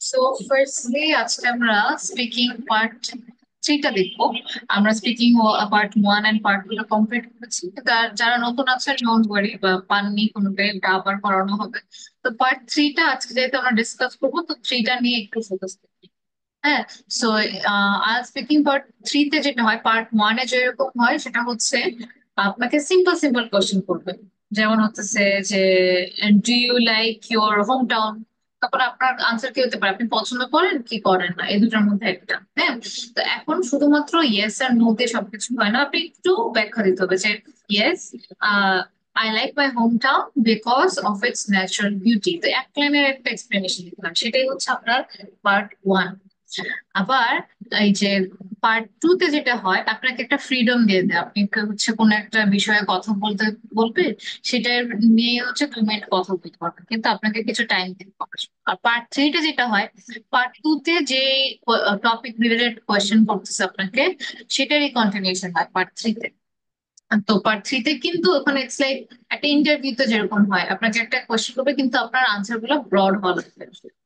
So firstly আজকে আমরা speaking part থ্রিটা দেখবো। আমরা speaking part one and part two complete করেছি। তার যারা নতুন আছেন ডোন্ট ওয়ারি বা পাননি কোনোটাই, এটা আবার করানো হবে। তো পার্ট থ্রিটা আজকে যেহেতু আমরা ডিসকাস করবো, তো থ্রিটা নিয়ে একটু ফোকাস করবো। হ্যাঁ। সো আজ স্পিকিং পার্ট থ্রিতে যেটা হয়, পার্ট ওয়ানে যেরকম হয় সেটা হচ্ছে আপনাকে সিম্পল সিম্পল কোশ্চেন করবে। যেমন হচ্ছে যে do you like your home town. তারপর আপনার আনসার কি হতে পারে, আপনি পছন্দ করেন কি করেন না, এই দুটোর মধ্যে একটা। হ্যাঁ। তো এখন শুধুমাত্র ইয়েস আর নো দিয়ে সবকিছু হয় না, আপনি একটু ব্যাখ্যা দিতে হবে যে yes, I like my home town because of its natural beauty. তো এক লাইনের একটা এক্সপ্লেনেশন দিতে হবে, সেটাই হচ্ছে আপনার পার্ট ওয়ান। আবার এই যে পার্ট টু তে যেটা হয়, আপনাকে একটা ফ্রিডম দিয়ে দেয়, আপনি হচ্ছে কোন একটা বিষয়ে কথা বলতে বলবে, সেটা নিয়ে হচ্ছে 2 মিনিট কথা বলতে পারবেন, কিন্তু আপনাকে কিছু টাইম দিতে হবে। আর পার্ট থ্রিতে যেটা হয়, পার্ট টু তে যে টপিক রিলেটেড কোয়েশ্চেন করতেছে আপনাকে, সেটারই কন্টিনিউশন হয় পার্ট থ্রিতে। তো পার্ট থ্রিতে কিন্তু ওখানে ইটস লাইক একটা ইন্টারভিউতে যেরকম হয়, আপনাকে একটা কোয়েশ্চেন করবে কিন্তু আপনার আনসার গুলো ব্রড হওয়া লাগবে।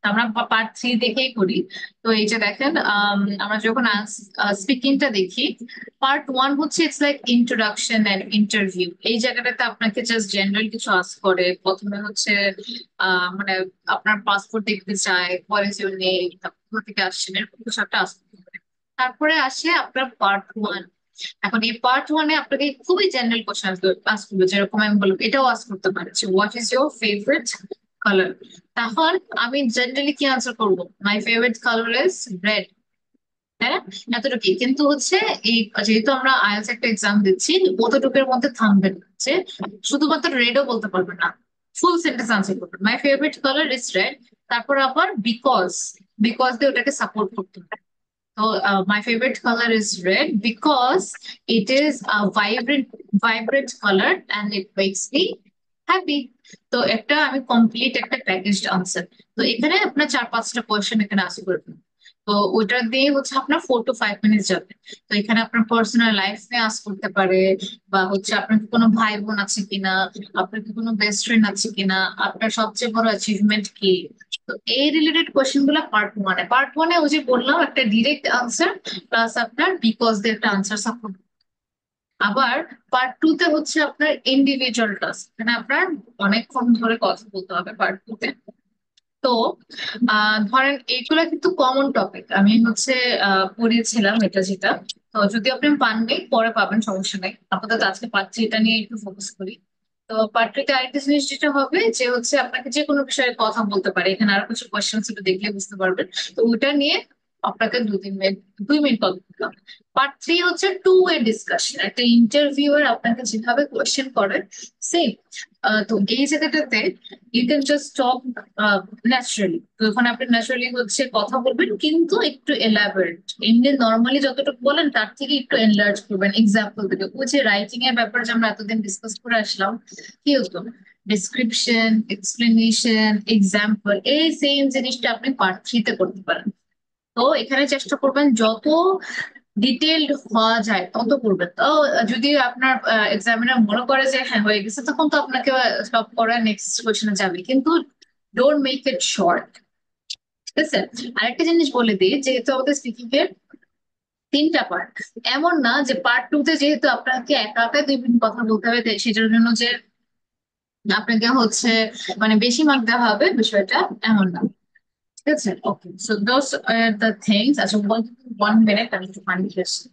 আমরা পার্ট থ্রি দেখেই করি। তো এই যে দেখেন, আমরা যখন স্পিকিংটা দেখি, পার্ট ওয়ান হচ্ছে it's like introduction and interview. এই জায়গাটাতে আপনাকে জাস্ট জেনারেল কিছু আস্ক করে, প্রথমে হচ্ছে মানে আপনার পাসপোর্ট দেখতে চায়, কলেজ নেই, কোথা থেকে আসছেন, এরকম কিছু একটা আস্ক করে। তারপরে আসে আপনার পার্ট ওয়ান। এখন এই পার্ট ওয়ানে আপনাকে খুবই জেনারেল কোশ্চেন আস্ক করবে, যেরকম আমি বলবো, এটাও আস্ক করতে পারে যে what is your favourite colour. তখন আমি জেনারেলি কি আনসার করবো, my favourite colour is red. হ্যাঁ, এতটুকুই কিন্তু হচ্ছে এই, যেহেতু আমরা আইএলটিএস একটা এক্সাম দিচ্ছি, অতটুকুর মধ্যে থামবেন না যে শুধুমাত্র রেডও বলতে পারবেন না, ফুল সেন্টেন্স আনসার করবেন, my favourite colour is red. তারপর আবার বিকজ, বিকজ দিয়ে ওটাকে সাপোর্ট করতে হবে। So my favorite color is red because it is a vibrant color and it makes me happy. তো একটা আমি কমপ্লিট একটা প্যাকেজড আনসার। তো এখানে আপনার 4-5টা কোয়েশ্চেন এখানে আসতে পারবেন। তো ওইটা দিয়ে হচ্ছে আপনার 4 to 5 মিনিট যাবে। তো এখানে আপনার পার্সোনাল লাইফ নিয়ে আস করতে পারে, বা হচ্ছে আপনার কি কোনো ভাই বোন আছে কিনা, আপনার কি কোনো বেস্ট ফ্রেন্ড আছে কিনা, আপনার সবচেয়ে বড় অ্যাচিভমেন্ট কি। তো এই রিলেটেড কোশ্চেন গুলো পার্ট ওয়ানে ওই যে বললাম, একটা ডিরেক্ট আনসার প্লাস আপনার বিকজ দিয়ে একটা আনসার সাপোর্ট। আবার পার্ট টু তে হচ্ছে আপনার ইন্ডিভিজুয়াল টাস্ক, মানে আপনার অনেকক্ষণ ধরে কথা বলতে হবে পার্ট টু তে। তো ধরেন এইগুলা কিন্তু কমন টপিক, আমি হচ্ছে পড়িয়েছিলাম এটা যেটা। তো যদি আপনি পাননি পরে পাবেন, সমস্যা নেই, আপাতত আজকে পাচ্ছি এটা নিয়ে একটু ফোকাস করি। তো পার্ট টু তে আরেকটা জিনিস যেটা হবে যে হচ্ছে আপনাকে যে কোনো বিষয়ে কথা বলতে পারে, এখানে আরো কিছু কোয়েশ্চেন সেটা দেখলে বুঝতে পারবেন। তো ওইটা নিয়ে আপনাকে 2-3 মিনিট, 2 মিনিট কথা বলতে হবে। পার্ট থ্রি হচ্ছে টু ওয়ে ডিসকাশন, একটা ইন্টারভিউয়ার আপনাকে যেভাবে কোয়েশ্চেন করে সেম। তো এই জায়গাটাতে you can just talk naturally. তো ওখানে আপনি ন্যাচারালি হচ্ছে কথা বলবেন, কিন্তু একটু এলাবোরেট, এমনি নর্মালি যতটুকু বলেন তার থেকে একটু এনলার্জ করবেন এক্সাম্পল থেকে। ওই যে রাইটিং এর ব্যাপারে যে আমরা এতদিন ডিসকাস করে আসলাম, কি হতো, ডিসক্রিপশন, এক্সপ্লেনেশন, এক্সাম্পল, এই সেম জিনিসটা আপনি পার্ট থ্রিতে করতে পারেন। তো এখানে চেষ্টা করবেন যত ডিটেলড হওয়া যায় তত করবেন। তো যদি আপনার এক্সামিনার মনে করে যে হ্যাঁ হয়ে গেছে, তখন তো আপনাকে স্টপ করে নেক্সট কোয়েশ্চেনে যাবে, কিন্তু ডোন্ট মেক ইট শর্ট। ঠিক আছে। আরেকটা জিনিস বলে দিই, যেহেতু আমাদের স্পিকিং এর 3টা পার্ট, এমন না যে পার্ট টু তে যেহেতু আপনাকে একা একা 2 মিনিট কথা বলতে হবে, সেটার জন্য যে আপনাকে হচ্ছে মানে বেশি মার্ক দেওয়া হবে, বিষয়টা এমন না। ঠিক আছে। Okay, so those are the things. আচ্ছা, 1 মিনিট, আমি একটু পানি খেয়ে আসি।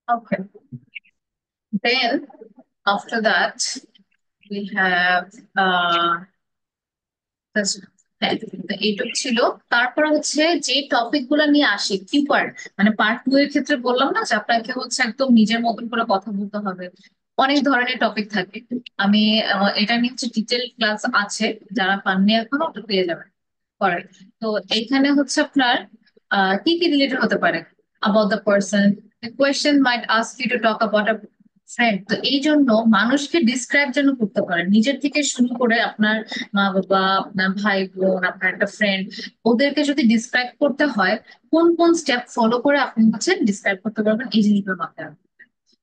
Okay. Then after that we have this- হ্যাঁ, তো এইটুকু ছিল। তারপর হচ্ছে যে টপিক গুলো নিয়ে আসে কিওয়ার্ড, মানে পার্ট টু এর ক্ষেত্রে বললাম না যে আপনাকে হচ্ছে একদম নিজের মতন করে কথা বলতে হবে, অনেক ধরনের টপিক থাকে। আমি এটা নিয়ে হচ্ছে ডিটেল ক্লাস আছে, যারা পাননি এখনো ওটা পেয়ে যাবেন পরে। তো এইখানে হচ্ছে আপনার কি কি রিলেটেড হতে পারে, about the person, The question might ask you to talk about a friend. তো এই জন্য মানুষকে ডিসক্রাইব যেন করতে পারেন নিজের থেকে শুরু করে আপনার মা বাবা, আপনার ভাই বোন, আপনার একটা ফ্রেন্ড, ওদেরকে যদি ডিসক্রাইব করতে হয় কোন কোন স্টেপ ফলো করে আপনি হচ্ছে ডিসক্রাইব করতে পারবেন এই জিনিসগুলো মাথায় রাখবেন।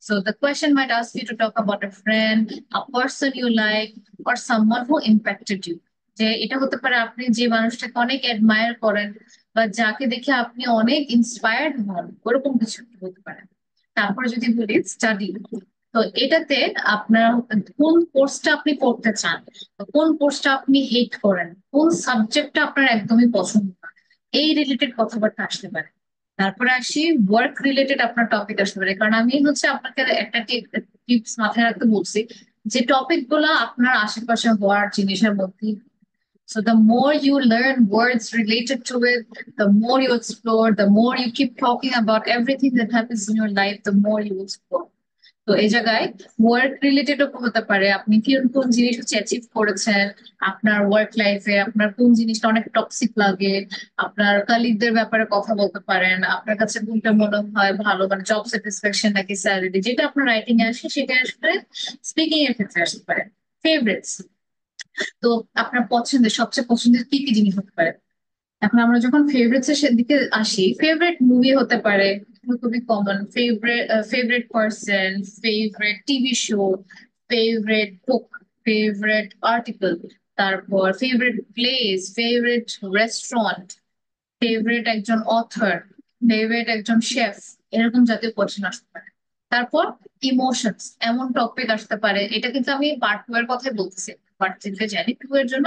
So the question might ask you to talk about a friend, a person you like, or someone who impacted you. যে এটা হতে পারে আপনি যে মানুষটাকে অনেক অ্যাডমায়ার করেন বা যাকে দেখে আপনি অনেক ইন্সপায়ার্ড হন, ওরকম কিছু একটা হতে পারে। তারপরে যদি বলি স্টাডি, তো এটাতে আপনার কোন কোর্সটা আপনি করতে চান, কোন কোর্সটা আপনি হেট করেন, কোন সাবজেক্টটা আপনার একদমই পছন্দ না, এই রিলেটেড কথাবার্তা আসতে পারে। তারপরে আসি ওয়ার্ক রিলেটেড আপনার টপিক আসতে পারে, কারণ আমি হচ্ছে আপনাকে একটা টিপস মাথায় রাখতে বলছি যে টপিক গুলা আপনার আশেপাশে হওয়ার জিনিসের মধ্যে। So the more you learn words related to it, the more you explore, the more you keep talking about everything that happens in your life, the more you explore. তো এই জায়গায় ওয়ার্ক রিলেটেড হতে পারে আপনি কি কোন জিনিস হচ্ছে অ্যাচিভ করেছেন আপনার ওয়ার্ক লাইফে, আপনার কোন জিনিসটা অনেক টক্সিক লাগে, আপনার কালিগদের ব্যাপারে কথা বলতে পারেন, আপনার কাছে কোনটা মনে হয় ভালো, মানে জব স্যাটিসফ্যাকশন নাকি স্যালারি, যেটা আপনার রাইটিং এ আসে সেটা আসলে স্পিকিং এর ক্ষেত্রে আসতে পারে। ফেভারিটস, তো আপনার পছন্দের সবচেয়ে পছন্দের কি কি জিনিস হতে পারে। এখন আমরা যখন ফেভারিটস এর দিকে আসি, ফেভারিট মুভি হতে পারে, এগুলো খুবই common. Favourite person, favourite TV show, favourite book, favourite article, তারপর favourite place, favourite restaurant, favourite একজন অথর, ফেভারিট একজন শেফ, এরকম জাতীয় কোয়েশ্চেন আসতে পারে। তারপর ইমোশনস এমন টপিক আসতে পারে, এটা কিন্তু আমি পার্ট টু এর কথাই বলতেছি, পার্ট থ্রিতে জানি টু এর জন্য।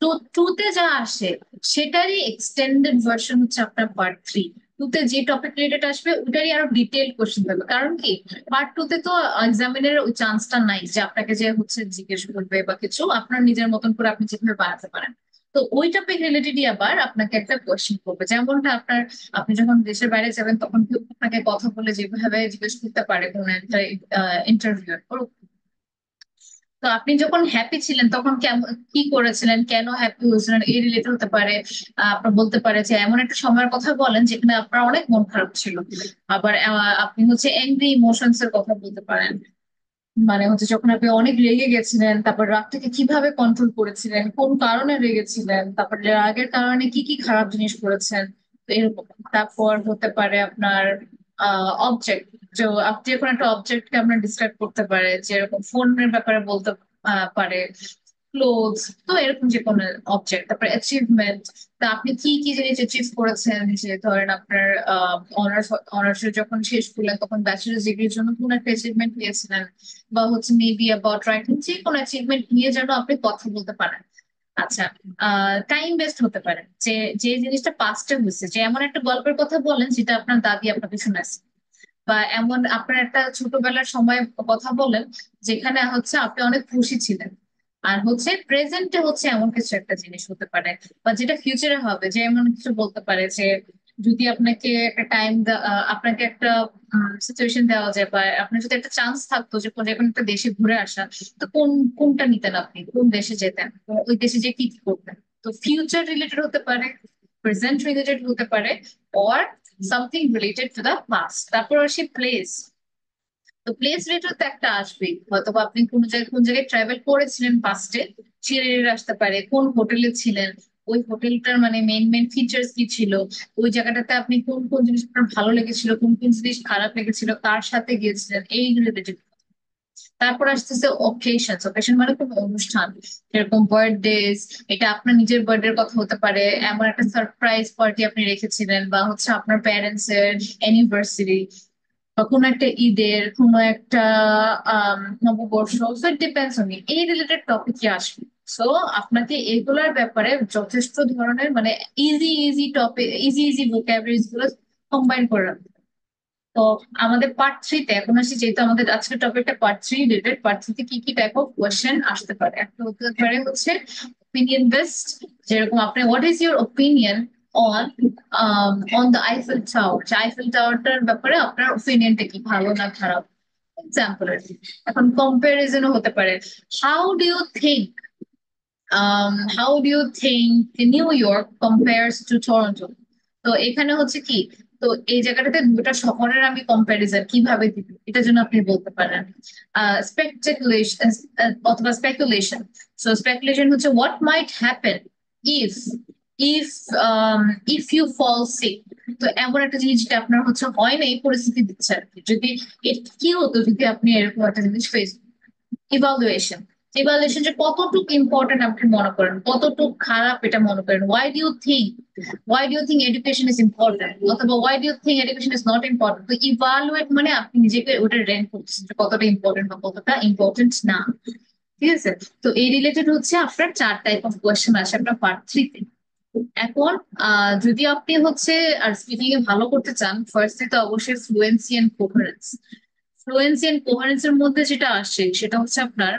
তো টু তে যা আসে সেটারই এক্সটেন্ডেড ভার্সন হচ্ছে আপনার পার্ট থ্রি। টু তে যে টপিক রিলেটেড আসবে ওটারই আরো ডিটেল কোশ্চেন পাবে, কারণ কি পার্ট টু তে তো এক্সামিনের ওই চান্সটা নাই যে আপনাকে যে হচ্ছে জিজ্ঞেস করবে বা কিছু, আপনার নিজের মতন করে আপনি যেভাবে বানাতে পারেন। তো ওই টপিক রিলেটেডই আবার আপনাকে একটা কোয়েশ্চেন করবে, যেমনটা আপনার আপনি যখন দেশের বাইরে যাবেন তখন কেউ আপনাকে কথা বলে যেভাবে জিজ্ঞেস করতে পারে কোন একটা ইন্টারভিউ। তো আপনি যখন হ্যাপি ছিলেন তখন কেমন কি করেছিলেন, কেন হ্যাপি হয়েছিলেন, এই রিলেটেড হতে পারে। আপনার বলতে পারে যে এমন একটা সময়ের কথা বলেন যেখানে আপনার অনেক মন খারাপ ছিল। আবার আপনি হচ্ছে অ্যাংরি ইমোশনস এর কথা বলতে পারেন, মানে হচ্ছে যখন আপনি অনেক রেগে গেছিলেন তারপর রাগটাকে কিভাবে কন্ট্রোল করেছিলেন, কোন কারণে রেগেছিলেন, তারপর রাগের কারণে কি কি খারাপ জিনিস করেছেন, তো এরকম। তারপর হতে পারে আপনার অবজেক্ট, তো আপনি যে কোনো একটা অবজেক্টকে আপনার ডিসক্রাইব করতে পারে, যেরকম ফোনের ব্যাপারে বলতে পারে, ক্লোথস, তো এরকম যে কোনো অবজেক্ট। তারপর অ্যাচিভমেন্ট, তা আপনি কি কি জিনিস অ্যাচিভ করেছেন, যে ধরেন আপনার অনার্স অনার্স যখন শেষ করলেন তখন ব্যাচেলার ডিগ্রির জন্য কোন একটা অ্যাচিভমেন্ট পেয়েছিলেন, বা হচ্ছে মেবি অ্যাবাউট রাইটিং, যে কোনো অ্যাচিভমেন্ট নিয়ে যেন আপনি কথা বলতে পারেন। আচ্ছা, টাইম বেস্ট হতে পারে, যে যে জিনিসটা পাস্টে হয়েছে, যে এমন একটা গল্পের কথা বলেন যেটা আপনার দাদি আপনাকে শুনেছে, বা এমন আপনার একটা ছোটবেলার সময় কথা বলেন যেখানে হচ্ছে আপনি অনেক খুশি ছিলেন। আর হচ্ছে প্রেজেন্টে হচ্ছে এমন কিছু একটা জিনিস হতে পারে, বা যেটা ফিউচারে হবে, যে এমন কিছু বলতে পারে যে যদি আপনাকে একটা টাইম, আপনাকে একটা সিচুয়েশন দেওয়া যায়, বা আপনার যদি একটা চান্স থাকতো যে যে কোনো একটা দেশে ঘুরে আসা, তো কোনটা নিতেন, আপনি কোন দেশে যেতেন, তো ওই দেশে যে কি কি করতেন। তো ফিউচার রিলেটেড হতে পারে, প্রেজেন্ট রিলেটেড হতে পারে, or something related to the past। তারপর আসে প্লেস, তো প্লেস রিলেটেড তো একটা আসবেই, হয়তো বা আপনি কোন জায়গায় ট্রাভেল করেছিলেন পাস্টে, সে রিলেটেড আসতে পারে, কোন হোটেলে ছিলেন, ওই হোটেলটার মানে মেন মেন ফিচার্স কি ছিল, ওই জায়গাটাতে আপনি কোন কোন জিনিস আপনার ভালো লেগেছিল, কোন কোন জিনিস খারাপ লেগেছিল, কার সাথে গিয়েছিলেন, এই রিলেটেড। তারপর আসতেছে অকেশন, অকেশন মানে কোনো অনুষ্ঠান, যেরকম বার্থডেজ, এটা আপনার নিজের বার্থডের কথা হতে পারে, এমন একটা সারপ্রাইজ পার্টি আপনি রেখেছিলেন, বা হচ্ছে আপনার প্যারেন্টস এর অ্যানিভার্সারি, বা কোনো একটা ঈদের, কোনো একটা নববর্ষ, সো ইট ডিপেন্ডস অন এই রিলেটেড টপিকে আসবে। সো আপনাকে এগুলার ব্যাপারে যথেষ্ট ধরনের মানে easy easy topic, easy easy vocabularies গুলো কম্বাইন করে রাখতে হবে। তো আমাদের পার্ট থ্রিতে এখন আসি, যেহেতু আমাদের আজকের টপিকটা পার্ট থ্রি রিলেটেড, পার্ট থ্রিতে কি কি টাইপ অফ কোয়েশ্চেন আসতে পারে, একটা হতে পারে হচ্ছে ওপিনিয়ন বেসড, যেরকম আপনি what is your opinion on on the Eiffel tower, যে আইফেল টাওয়ারটার ব্যাপারে আপনার ওপিনিয়নটা কি, ভালো না খারাপ, এক্সাম্পল আর কি। এখন কম্পারিজনও হতে পারে, how do you think how do you think New York compares to Toronto. তো এখানে হচ্ছে কি তো এই জায়গাটাতে দুটা শহরের আমি কম্প্যারিজন কিভাবে দিব এটার জন্য আপনি বলতে পারেন স্পেকুলেশন অথবা স্পেকুলেশন। সো স্পেকুলেশন হচ্ছে what might happen if if if you fall sick. তো এমন একটা জিনিস যেটা আপনার হচ্ছে হয় না, এই পরিস্থিতি দিচ্ছে আর কি, যদি কি হতো যদি আপনি এরকম একটা জিনিস ফেস। ইভালুয়েশন, ইভালুয়েশন যে কতটুকু ইম্পর্টেন্ট আপনি মনে করেন, কতটুকু খারাপ এটা মনে করেন। Why do you think education is important, অথবা why do you think education is not important. তো ইভালুয়েট মানে আপনি নিজেকে ওটা র্যাঙ্ক করতেছেন যে কতটা ইম্পর্টেন্ট বা কতটা ইম্পর্টেন্ট না। ঠিক আছে। তো এই রিলেটেড হচ্ছে আপনার 4 টাইপ অফ কোয়েশ্চেন আসে আপনার পার্ট 3-তে। এখন যদি আপনি হচ্ছে আর স্পিকিং এ ভালো করতে চান, ফার্স্টে তো অবশ্যই fluency and coherence. Fluency and coherence এর মধ্যে যেটা আসে সেটা হচ্ছে আপনার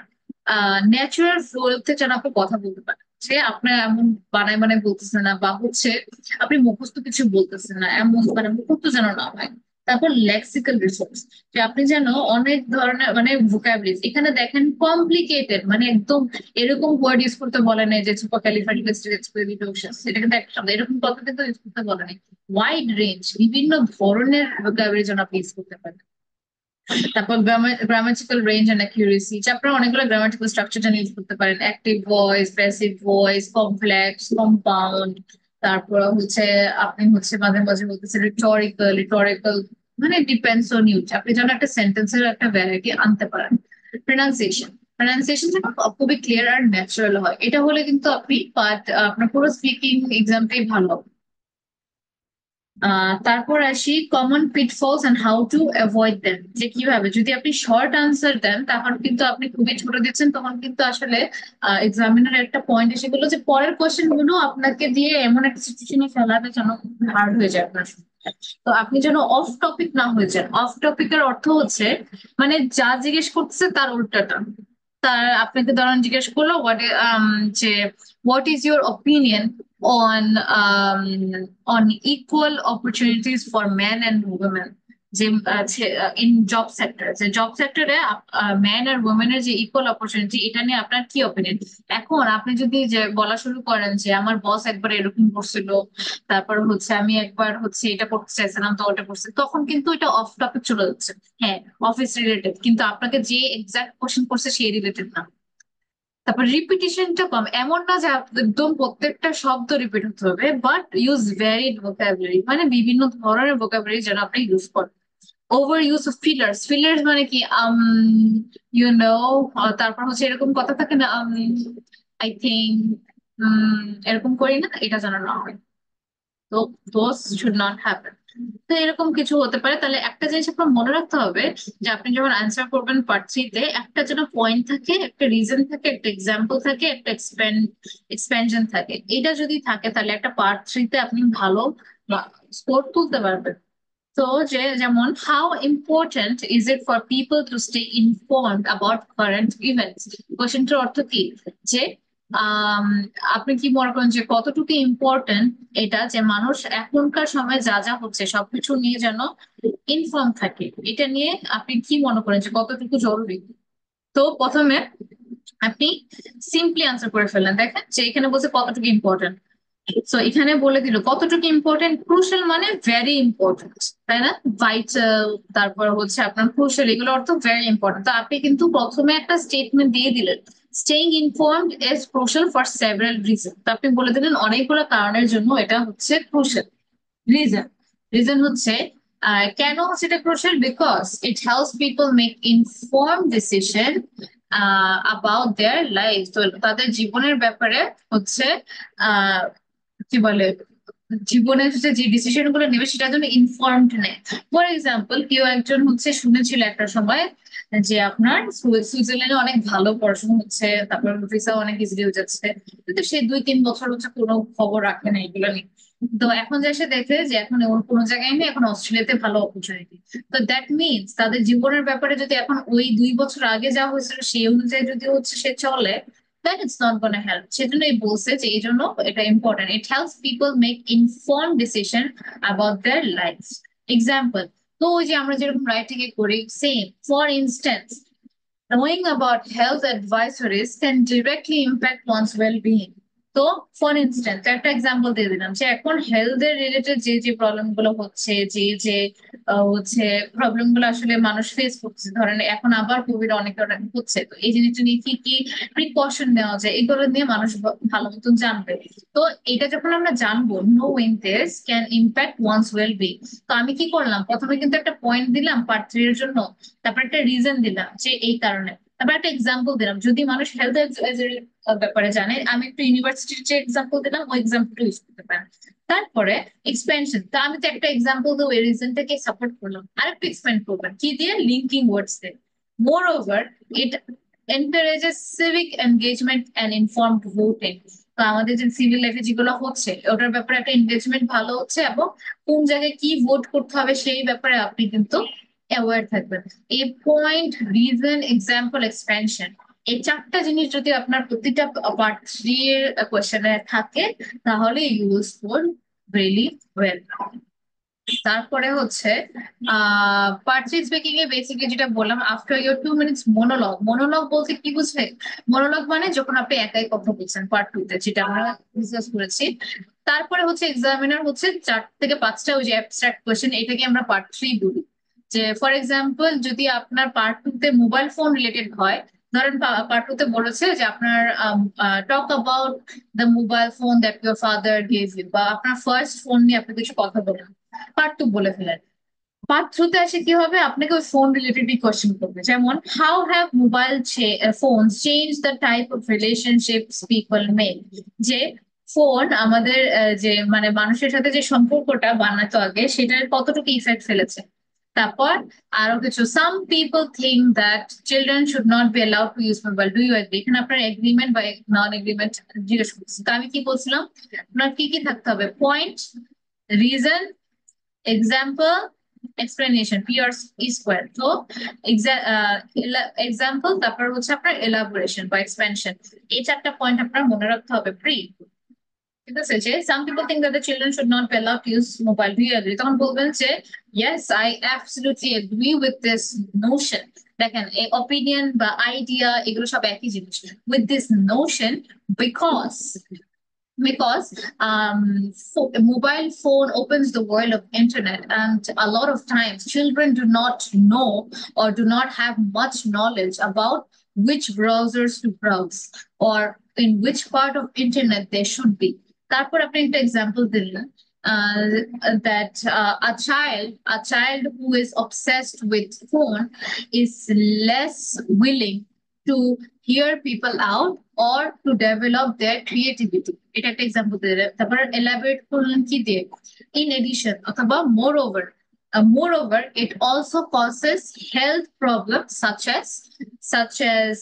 ন্যাচারাল ফ্লোতে যেন আপনি কথা বলতে পারেন, যে আপনার এমন বানায় বানায় বলতেছেন না, বা হচ্ছে আপনি মুখস্থ কিছু বলতেছেন না, এমন মানে মুখস্থ যেন না হয়। তারপর লেক্সিক্যাল রিসোর্স, যে আপনি যেন অনেক ধরনের মানে ভোকাবুলারি এখানে দেখেন কমপ্লিকেটেড, মানে একদম এরকম ওয়ার্ড ইউজ করতে বলে নাই যে সুপারক্যালিফ্রাগিলিস্টিক্স, এটা কিন্তু একটা শব্দ, এরকম কথা কিন্তু ইউজ করতে বলে নাই। ওয়াইড রেঞ্জ, বিভিন্ন ধরনের ভোকাবুলারি যেন আপনি ইউজ করতে পারেন। তারপর গ্রামাটিক্যাল রেঞ্জ এন্ড অ্যাকিউরেসি, যে আপনারা অনেকগুলো গ্রামাটিক্যাল স্ট্রাকচার জানি ইউজ করতে পারেন, active voice, passive voice, complex, compound. তারপর হচ্ছে আপনি হচ্ছে মাঝে মাঝে বলতেছেন রিটরিক্যাল, মানে ডিপেন্ডস অন ইউ, আপনি যেন একটা সেন্টেন্সের একটা ভ্যারাইটি আনতে পারেন। প্রনাউন্সিয়েশন, প্রনাউন্সিয়েশন যেন খুবই ক্লিয়ার আর ন্যাচারাল হয়, এটা হলে কিন্তু আপনি আপনার পুরো স্পিকিং এক্সামটাই ভালো হবে। তারপর আসি common pitfalls and how to avoid them, যে কিভাবে যদি আপনি শর্ট আনসার দেন তখন কিন্তু আপনি খুবই ছোট দিচ্ছেন, তখন কিন্তু আসলে এক্সামিনার একটা পয়েন্ট এসে গেলো যে পরের কোয়েশ্চেন গুলো আপনাকে দিয়ে এমন একটা সিচুয়েশনে ফেলাবে যেন হার্ড হয়ে যায় আপনার জন্য। তো আপনি যেন অফ টপিক না হয়ে যান। অফ টপিকের অর্থ হচ্ছে মানে যা জিজ্ঞেস করতেছে তার উল্টাটা। তার আপনাকে ধরেন জিজ্ঞেস করলো যে what is your opinion on on equal opportunities for man and women, যে ইন জব সেক্টর, যে জব সেক্টরে ম্যান আর উইমেনের যে ইকুয়াল অপরচুনিটি এটা নিয়ে আপনার কি ওপিনিয়ন। এখন আপনি যদি যে বলা শুরু করেন যে আমার বস একবার এরকম করছিল, তারপর হচ্ছে আমি একবার হচ্ছে এটা করতে চাইছিলাম তো ওটা করছে, তখন কিন্তু এটা অফ টপিক চলে যাচ্ছে। হ্যাঁ, অফিস রিলেটেড, কিন্তু আপনাকে যে এক্সাক্ট কোশ্চেন করছে সেই রিলেটেড না। তারপর রিপিটিশনটা কম, এমন না যে একদম প্রত্যেকটা শব্দ রিপিট হতে হবে, বাট ইউজ ভ্যারিড ভোকাবুলারি, মানে বিভিন্ন ধরনের ভোকাবুলারি যেন আপনি ইউজ করেন। Over use of fillers, fillers মানে কি ইউ নো, তারপর হচ্ছে এরকম কথা থাকে না, আই থিঙ্ক, এরকম করি না, এটা যেন না হয়। তো দোজ শুড নট হ্যাপেন। তো এরকম কিছু হতে পারে। তাহলে একটা জিনিস আপনার মনে রাখতে হবে যে আপনি যখন অ্যান্সার করবেন পার্ট 3-তে, একটা যেন পয়েন্ট থাকে, একটা রিজন থাকে, একটা এক্সাম্পল থাকে, একটা এক্সপেনশন থাকে। এটা যদি থাকে তাহলে একটা পার্ট 3-তে আপনি ভালো স্কোর তুলতে পারবেন। তো যেমন how important is it for people to stay informed about current events. কোশ্চেনটার অর্থ কি, যে আম, আপনি কি মনে করেন যে কতটুকু ইম্পর্টেন্ট এটা, যে মানুষ এখনকার সময় যা যা হচ্ছে সবকিছু নিয়ে যেন ইনফর্ম থাকে, এটা নিয়ে আপনি কি মনে করেন যে কতটুকু জরুরি। তো প্রথমে আপনি সিম্পলি আনসার করে ফেললেন, দেখেন যে এখানে বলছে কতটুকু ইম্পর্টেন্ট। সো এখানে বলে দিল কতটুকু ইম্পর্টেন্ট, ক্রুশাল মানে ভেরি ইম্পর্টেন্ট, তাই না? ভাইটাল, তারপর হচ্ছে আপনার ক্রুশাল, এগুলো অর্থ ভেরি ইম্পর্টেন্ট। তো আপনি কিন্তু প্রথমে একটা স্টেটমেন্ট দিয়ে দিলেন, staying informed is crucial for several reason. তো আপনি বলে দিলেন অনেকগুলো কারণের জন্য এটা হচ্ছে ক্রুশাল। রিজন, রিজন হচ্ছে কেন হচ্ছে এটা crucial, because it helps people make inform decision about their life. তো তাদের জীবনের ব্যাপারে হচ্ছে আহ কি বলে, জীবনের যে ডিসিশন গুলো নেবে সেটার জন্য ইনফর্মড নেয়। ফর এক্সাম্পল, কেউ একজন হচ্ছে শুনেছিল একটা সময় যে আপনার সুইজারল্যান্ডে অনেক ভালো পড়াশোনা হচ্ছে, তারপর ভিসা অনেক ইজিলি হয়ে যাচ্ছে, কিন্তু সে 2-3 বছর হচ্ছে কোনো খবর রাখে না এগুলো নিয়ে। তো এখন যে সে দেখে যে এখন ওর কোনো জায়গায় নেই, এখন অস্ট্রেলিয়াতে ভালো অপরচুনিটি। তো দ্যাট মিনস তাদের জীবনের ব্যাপারে যদি এখন ওই 2 বছর আগে যা হয়েছিল সেই অনুযায়ী যদি হচ্ছে সে চলে, then it's not gonna help। সেজন্যই বলছে যে এই জন্য এটা important, it helps people make inform decision about their life. Example, তো ওই যে আমরা যেরকম রাইটিং এ করি, same for instance, knowing about health advisories can directly impact one's well-being. তো ফর ইনস্ট্যান্স একটা এক্সাম্পল দিয়ে দিলাম যে এখন হেলথ এর রিলেটেড যে যে প্রবলেম গুলো হচ্ছে, যে যে হচ্ছে প্রবলেম গুলো আসলে মানুষ ফেস করছে, ধরেন এখন আবার কোভিড অনেক অনেক হচ্ছে, তো এই জিনিসটা নিয়ে কি কি প্রিকশন নেওয়া যায় এগুলো নিয়ে মানুষ ভালো মতন জানবে। তো এটা যখন আমরা জানবো, knowing this can impact one's well being. তো আমি কি করলাম, প্রথমে কিন্তু একটা পয়েন্ট দিলাম পার্ট 3 এর জন্য, তারপর একটা রিজন দিলাম যে এই কারণে, তারপর একটা এক্সাম্পল দিলাম যদি মানুষ হেলথ ব্যাপারে জানে, আমি একটু ইউনিভার্সিটির যে এক্সাম্পল দিলাম ওই এক্সাম্পলটা ইউজ করতে পারেন। তারপরে এক্সপেনশন, তা আমি তো একটা এক্সাম্পল দিয়ে ওই রিজনটাকে সাপোর্ট করলাম, আরেকটু এক্সপ্যান্ড করবেন কি দিয়ে, লিঙ্কিং ওয়ার্ডস দিয়ে। মোর over, it encourages civic engagement and informed voting. তো আমাদের যে সিভিল লাইফে যেগুলো হচ্ছে ওটার ব্যাপারে একটা এনগেজমেন্ট ভালো হচ্ছে, এবং কোন জায়গায় কি ভোট করতে হবে সেই ব্যাপারে আপনি কিন্তু অ্যাওয়ার থাকবেন। এই পয়েন্ট, রিজন, এক্সাম্পল, এক্সপেনশন, এই চারটা জিনিস যদি আপনার প্রতিটা পার্ট 3 এর কোয়েশ্চেনে থাকে, তাহলে you will score really well. তারপরে হচ্ছে পার্ট 3 স্পিকিং এ বেসিক্যালি যেটা বললাম, after your 2 minutes monologue. Monologue বলতে কি বুঝলে, মোনোলগ মানে যখন আপনি একাই কথা বলছেন, পার্ট 2 তে যেটা আমরা ডিসকাস করেছি। তারপরে হচ্ছে এক্সামিনার হচ্ছে 4 থেকে 5টা ওই যে অ্যাবস্ট্রাক্ট কোয়েশ্চেন, এটাকে আমরা পার্ট 3 বলি। যে ফর এক্সাম্পল যদি আপনার পার্ট 2 তে মোবাইল ফোন রিলেটেড হয়, ধরেন পার্ট 2 তে বলেছে যে আপনার talk about the mobile phone that your father gave you, বা আপনার ফার্স্ট ফোন নিয়ে আপনি কিছু কথা বলেন, পার্ট 2 বলে ফেলেন। পার্ট 3 তে এসে কি হবে, আপনাকে ওই ফোন রিলেটেডই কোশ্চেন করবে, যেমন how have mobile phones change the type of relationships people make. যে ফোন আমাদের যে মানে মানুষের সাথে যে সম্পর্কটা বানাতো আগে, সেটার কতটুকু ইফেক্ট ফেলেছে। তারপর আরো কিছু, some people think that children should not be allowed to use mobile, do you agree? এখানে আপনার এগ্রিমেন্ট বা নন এগ্রিমেন্ট জিজ্ঞেস করছি। তো আমি কি বলছিলাম, আপনার কি কি থাকতে হবে, point, reason, example, explanation, P R E square. তো এক্সাম্পল, তারপর হচ্ছে আপনার এলাবোরেশন বা এক্সপেনশন, এই 4টা পয়েন্ট আপনার মনে রাখতে হবে প্রি। ঠিক আছে, যে some people think that the children should not be allowed to use mobile, do you agree? তখন বলবেন যে yes, I absolutely agree with this notion. দেখেন, এই অপিনিয়ন বা আইডিয়া এগুলো সব একই জিনিস, with this notion, because mobile phone opens the world of internet, and a lot of times children do not know or do not have much knowledge about which browsers to browse or in which part of internet they should be. তারপর আপনি একটা example দিলেন, uh, that a child who is obsessed with phone is less willing to hear people out or to develop their creativity. এটা একটা example দিলে, তারপর elaborate করলেন কি দিয়ে, ইন এডিশন অথবা মোর over. Moreover, it also causes health problems such as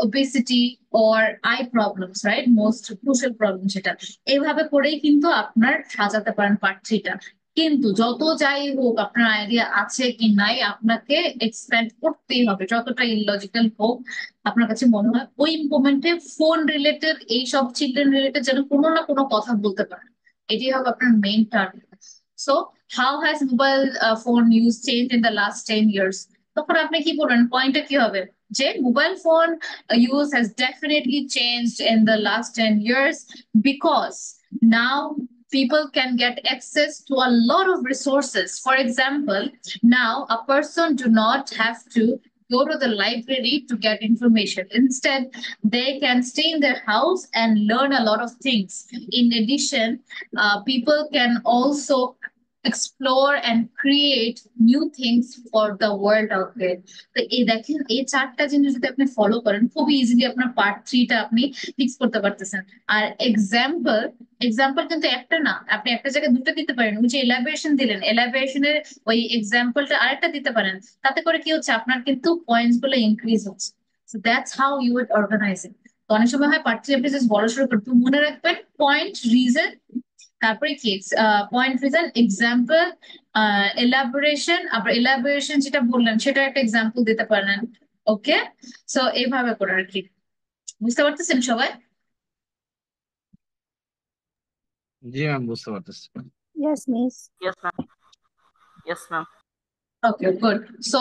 obesity or eye problems, right? Most crucial problem যেটা। এইভাবে করেই কিন্তু আপনার সাজাতে পারেন পার্ট 3টা। কিন্তু যত যাই হোক, আপনার আইডিয়া আছে কি নাই, আপনাকে এক্সপ্যান্ড করতেই হবে, যতটা ইললজিক্যাল হোক আপনার কাছে মনে হয়। ওই মোমেন্টে ফোন রিলেটেড, এইসব চিলড্রেন রিলেটেড যেন কোনো না কোনো কথা বলতে পারেন, এটি হবে আপনার main target. So how has mobile phone use change in the last 10 years? তখন আপনি কি বলবেন, পয়েন্টটা কি হবে, যে mobile phone use has definitely changed in the last 10 years because now people can get access to a lot of resources. For example, now a person do not have to go to the library to get information. Instead, they can stay in their house and learn a lot of things. In addition, people can also explore and create new things for the world out there. তো এই দেখেন, এই 4টা জিনিস যদি আপনি follow করেন, খুব ইজিলি আপনার পার্ট 3টা আপনি ফিক্স করতে পারতেছেন। আর এক্সাম্পল, এক্সাম্পল কিন্তু একটা না, আপনি একটা জায়গায় দুটো দিতে পারেন। ওই যে এলাবোরেশন দিলেন, এলাবোরেশনের ওই এক্সাম্পলটা আরেকটা দিতে পারেন। তাতে করে কি হচ্ছে, আপনার কিন্তু পয়েন্টস গুলো ইনক্রিজ হচ্ছে। So that's how you would organise it. তো অনেক সময় হয় পার্ট 3 আপনি জাস্ট বড় সড়ো করতে, মনে রাখবেন পয়েন্ট, রিজন, তারপরে কি পয়েন্ট, রিজন, এক্সাম্পল, এলাবোরেশন। আবার এলাবোরেশন যেটা বললেন সেটা একটা এক্সাম্পল দিতে পারেন। ওকে, সো এইভাবে করে আর কি। বুঝতে পারতেছেন সবাই? জি ম্যাম, বুঝতে পারতেছি। Yes, miss. Yes, ma'am. Yes, ma'am. ওকে, গুড। সো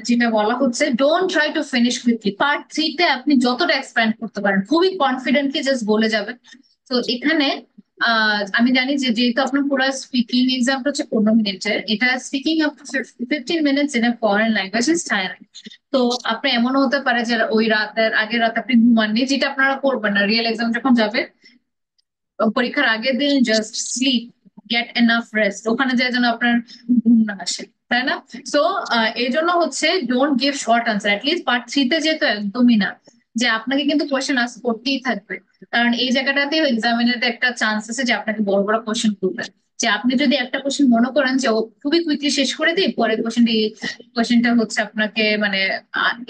যেটা বলা হচ্ছে, don't try to finish quickly. Part 3 তে আপনি যতটা এক্সপ্যান্ড করতে পারেন, খুবই কনফিডেন্টলি জাস্ট বলে যাবেন তো এখানে আমি জানি যে যেহেতু আপনার পুরো স্পিকিং এক্সামটা হচ্ছে 15 মিনিটের, এটা speaking up to 15 minutes in a foreign language is tiring. তো আপনি এমনও হতে পারে যে ওই রাতের আগের রাত আপনি ঘুমাননি, যেটা আপনারা করবেন না রিয়েল এক্সাম যখন যাবে পরীক্ষার আগের দিন, just sleep, get enough rest, ওখানে যায় যেন আপনার ঘুম না আসে, তাই না? সো এই জন্য হচ্ছে don't give short answer, at least part 3-তে যেহেতু একদমই না যে আপনাকে কিন্তু কোয়েশ্চেন আস্ক করতেই থাকবে, কারণ এই জায়গাটাতে এক্সামিনার একটা চান্স আছে যে আপনাকে বড় বড় কোয়েশ্চেন করবে। যে আপনি যদি একটা কোয়েশ্চেন মনে করেন যে ও খুবই কুইকলি শেষ করে দিই, পরের কোয়েশ্চেনটা হচ্ছে আপনাকে মানে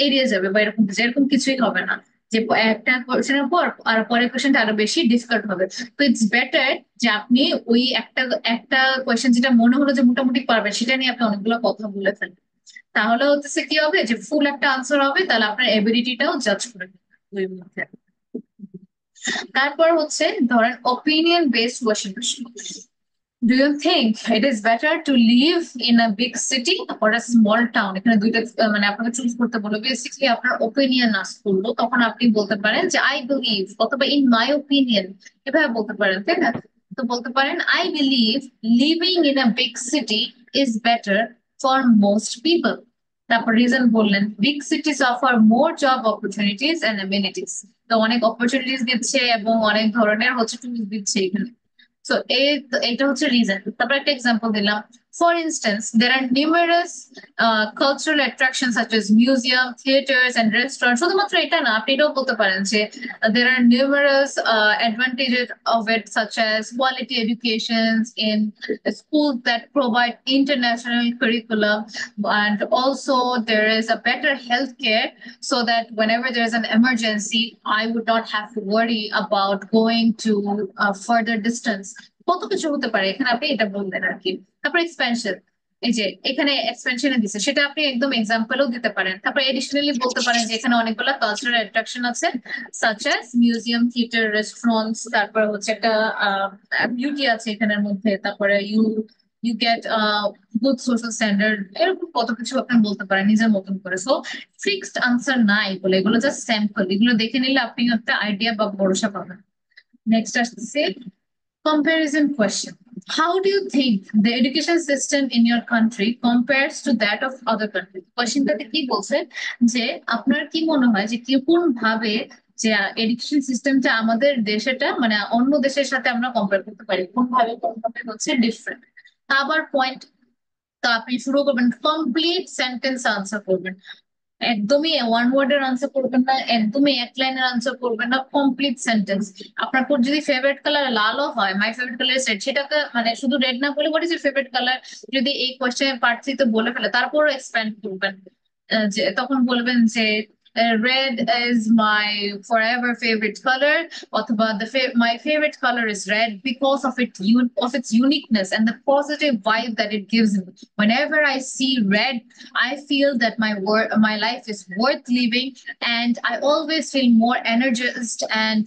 এড়িয়ে যাবে বা এরকম কিছু, এরকম কিছুই হবে না। যে একটা কোয়েশ্চেনের পর আর পরের কোয়েশ্চেনটা আরো বেশি ডিফিকাল্ট হবে। তো ইটস বেটার যে আপনি ওই একটা একটা কোয়েশ্চেন যেটা মনে হলো যে মোটামুটি পারবেন, সেটা নিয়ে আপনি অনেকগুলো কথা বলে ফেলেন। তাহলে হচ্ছে কি হবে যে ফুল একটা আনসার হবে, তাহলে আপনার এবিলিটিটাও জাজ করে নেবে ওই মধ্যে। তারপর হচ্ছে ধরেন opinion based question. Do you think it is better to live in a big city or a small town? এখানে দুইটা মানে আপনাকে চুজ করতে বলবো, বেসিক্যালি আপনার ওপিনিয়ন আস্ক করলো, তখন আপনি বলতে পারেন যে আই বিলিভ অথবা ইন মাই ওপিনিয়ন, এভাবে বলতে পারেন, তাই না? তো বলতে পারেন I believe living in a big city is better for most people. তারপর রিজন বললেন big cities offer more job opportunities and amenities. তো অনেক অপরচুনিটিস দিচ্ছে এবং অনেক ধরনের হচ্ছে টুলস দিচ্ছে এখানে। So এটা হচ্ছে রিজন। তারপর একটা এক্সাম্পল দিলাম। For instance, there are numerous cultural attractions such as museum, theaters and restaurants. শুধুমাত্র এটা না, আপনি এটাও বলতে পারেন যে there are numerous advantages of it such as quality educations in schools that provide international curriculum, and also there is a better healthcare so that whenever there is an emergency, I would not have to worry about going to a further distance. কত কিছু হতে পারে, এখানে আপনি এটা বললেন আর কি। তারপর এক্সপেনশন, এই যে এখানে এক্সপেনশনে দিচ্ছে, সেটা আপনি একদম এক্সাম্পলও দিতে পারেন। তারপর এডিশনালি বলতে পারেন যে এখানে অনেকগুলো কালচারাল অ্যাট্রাকশন আছে such as museum, theatre, restaurants, তারপর হচ্ছে একটা বিউটি আছে এখানের মধ্যে, তারপরে you you get good social standard, এরকম কত কিছু আপনি বলতে পারেন নিজের মতন করে। সো ফিক্সড আনসার নাই বলে, এগুলো জাস্ট স্যাম্পল, এগুলো দেখে নিলে আপনি একটা আইডিয়া বা ভরসা পাবেন। নেক্সট আসছে comparison question. How do you think the education system in your country compares to that of other countries? কোয়েশ্চেনটাতে কি বলছে যে আপনার কি মনে হয় যে কি কোন ভাবে যে এডুকেশন সিস্টেমটা আমাদের দেশেটা মানে অন্য দেশের সাথে আমরা কম্পেয়ার করতে পারি, কোন ভাবে হচ্ছে ডিফারেন্ট। আবার পয়েন্ট, তো আপনি শুরু করবেন, কমপ্লিট সেন্টেন্স আনসার করবেন, একদমই ওয়ান ওয়ার্ডের আনসার করবেন না, একদমই এক লাইনের আনসার করবেন না, কমপ্লিট সেন্টেন্স। আপনার যদি ফেভারিট কালার লালও হয়, মাই ফেভারিট কালার রেড, সেটাকে মানে শুধু রেড না বলে, হোয়াট ইজ ফেভারিট কালার, যদি এই কোয়েশ্চেনের পার্ট 3 তে বলে ফেলে তারপরও এক্সপ্যান্ড করবেন। যে তখন বলবেন যে red is my forever favorite color, অথবা my favorite color is red because of its uniqueness and the positive vibe that it gives me. Whenever I see red, I feel that my life is worth living, and I always feel more energized and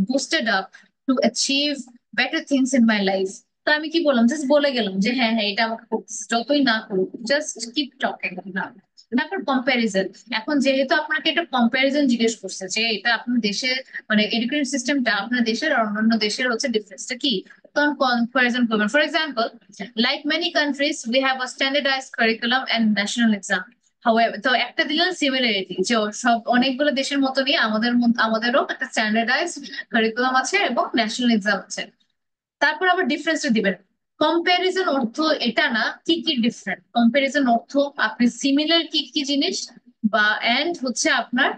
boosted up to achieve better things in my life. তো আমি কি বললাম, just বলে গেলাম যে হ্যাঁ হ্যাঁ এটা আমাকে করতেছে, যতই না করুক জাস্ট কিপ টকিং না। তারপর কম্প্যারিজন, এখন যেহেতু আপনাকে একটা কম্প্যারিজন জিজ্ঞেস করছে যে এটা আপনার দেশের মানে এডুকেশন সিস্টেমটা আপনার দেশের আর অন্যান্য দেশের হচ্ছে ডিফারেন্সটা কি, তখন কম্প্যারিজন করবেন। For example, like many countries we have a standardized curriculum and national exam. However, তো একটা দিলেন সিমিলারিটি, যে সব অনেকগুলো দেশের মতনই আমাদেরও একটা স্ট্যান্ডার্ডাইজড কারিকুলাম আছে এবং ন্যাশনাল এক্সাম আছে। তারপর আবার ডিফারেন্সটা দিবেন। কম্প্যারিজন অর্থ এটা না কি কি ডিফারেন্ট, কম্প্যারিজন অর্থ আপনি সিমিলার কি কি জিনিস বা এন্ড হচ্ছে আপনার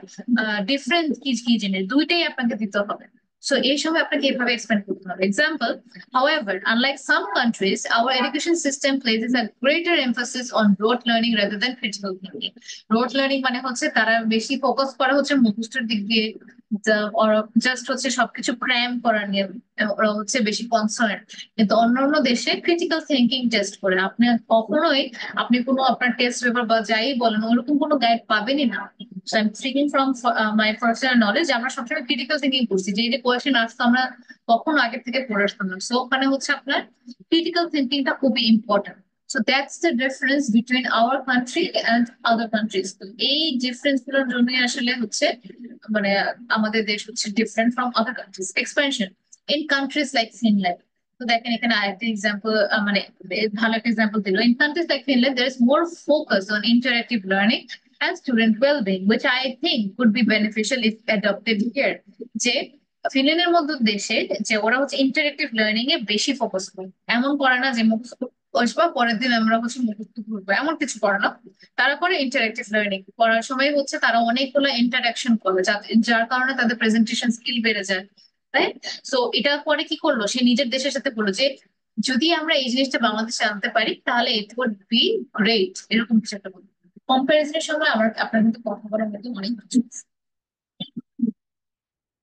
ডিফারেন্ট কি কি জিনিস, দুইটাই আপনাকে দিতে হবে। সো এই সময় আপনাকে এভাবে এক্সপ্লেন করতে হবে। Example, however, unlike some countries, our education system places a greater emphasis on rote learning rather than critical thinking. Rote learning মানে হচ্ছে তারা বেশি ফোকাস করা হচ্ছে মুখস্থের দিক দিয়ে, জাস্ট হচ্ছে সবকিছু ক্র্যাম করা নিয়ে ওরা হচ্ছে বেশি কনসার্ন। কিন্তু অন্যান্য দেশে ক্রিটিক্যাল থিঙ্কিং টেস্ট করে, আপনি কখনোই আপনি কোনো আপনার টেস্ট পেপার বা যাই বলেন ওরকম কোনো গাইড পাবেনই না। So I am speaking from my personal knowledge, আমরা সবসময় ক্রিটিক্যাল থিঙ্কিং করছি, যে কোয়েশ্চেন আসতো আমরা কখনো আগে থেকে পড়ে আসতাম না। সো ওখানে হচ্ছে আপনার ক্রিটিক্যাল থিঙ্কিংটা খুবই important. So that's the difference between our country and other countries. তো এই ডিফারেন্স গুলোর জন্যই আসলে হচ্ছে মানে আমাদের দেশ হচ্ছে different from other countries. Expansion, in countries like Finland. তো দেখেন এখানে আরেকটা এক্সাম্পল, মানে ভালো একটা এক্সাম্পল দিল। In countries like Finland, there is more focus on interactive learning and student well-being, which I think would be beneficial if adopted here. যে ফিনল্যান্ডের মতো দেশে যে ওরা হচ্ছে ইন্টারেক্টিভ লার্নিং এ বেশি ফোকাস করে, এমন করে না যে মুখস্থ আসবা পরের দিন আমরা হচ্ছে মুখস্থ করবো, এমন কিছু করে না। তারা করে ইন্টারেক্টিভ লার্নিং, করার সময় হচ্ছে তারা অনেকগুলো ইন্টারাকশন করে, যার কারণে তাদের প্রেজেন্টেশন স্কিল বেড়ে যায়, রাইট? সো এটা পরে কি করলো, সে নিজের দেশের সাথে বললো যে যদি আমরা এই জিনিসটা বাংলাদেশে আনতে পারি তাহলে ইট উড বি গ্রেট, এরকম কিছু একটা বলবো। কম্পারিজনের সময় আমার আপনার কিন্তু কথা বলার মধ্যে অনেক কিছু আছে।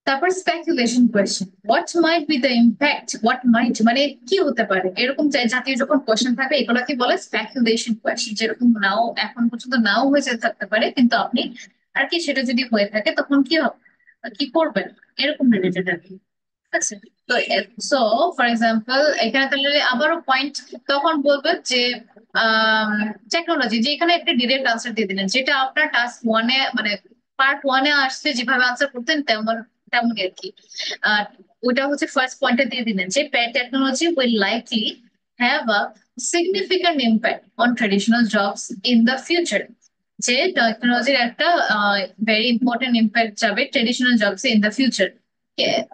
তারপর speculation question, what might be the impact, what মাইট মানে কি হতে পারে, এরকম জাতীয় যখন কোয়েশ্চেন থাকে এগুলোকে বলে স্পেকুলেশন কোয়েশ্চেন। যেরকম নাও এখন পর্যন্ত নাও হয়ে যেতে থাকতে পারে, কিন্তু আপনি আর কি সেটা যদি হয়ে থাকে তখন কি হবে, কি করবেন, এরকম রিলেটেড আর কি। ঠিক আছে? তো সো ফর এক্সাম্পল এখানে তাহলে আবারও পয়েন্ট তখন বলবেন যে টেকনোলজি, যে এখানে একটা ডিরেক্ট আনসার দিয়ে দিলেন, যেটা আপনার টাস্ক ওয়ানে মানে পার্ট ওয়ানে আসছে যেভাবে আনসার করতেন তেমন তেমনই আর কি। আর ওইটা হচ্ছে ফার্স্ট পয়েন্টে দিয়ে দিলেন যে technology will likely have a significant impact on traditional jobs in the future. যে টেকনোলজির একটা ভেরি ইম্পর্টেন্ট ইম্প্যাক্ট যাবে traditional jobs in the future.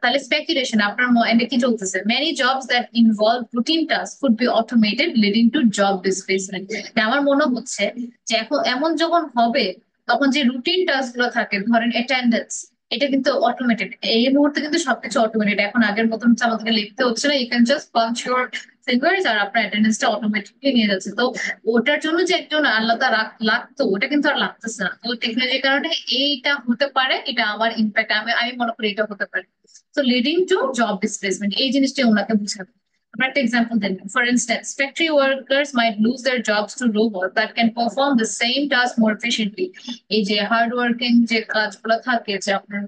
তাহলে স্পেকুলেশন আপনার মাইন্ডে কি চলতেছে, many jobs that involve routine task could be automated leading to job displacement. আমার মনে হচ্ছে যে এখন এমন যখন হবে তখন যে রুটিন টাস্ক গুলো থাকে, ধরেন অ্যাটেন্ডেন্স, এটা কিন্তু অটোমেটেড। এই মুহূর্তে কিন্তু সবকিছু অটোমেটেড, এখন আগের মতন হচ্ছে আমাদেরকে লিখতে হচ্ছে না, you can just punch your fingers আর আপনার অ্যাটেন্ডেন্সটা অটোমেটিকলি নিয়ে যাচ্ছে। তো ওটার জন্য যে একজন আলাদা লাগতো ওটা কিন্তু আর লাগতেছে না। তো টেকনোলজির কারণে এইটা হতে পারে, এটা আমার ইম্প্যাক্ট, আমি আমি মনে করি এটা হতে পারে। So leading to job displacement, এই জিনিসটা ওনাকে বুঝাবে। আমরা একটা এক্সাম্পল দেন, for instance factory workers might lose their jobs to robot that can perform the same task more efficiently. এই যে হার্ড ওয়ার্কিং যে কাজগুলো থাকে, যে আপনার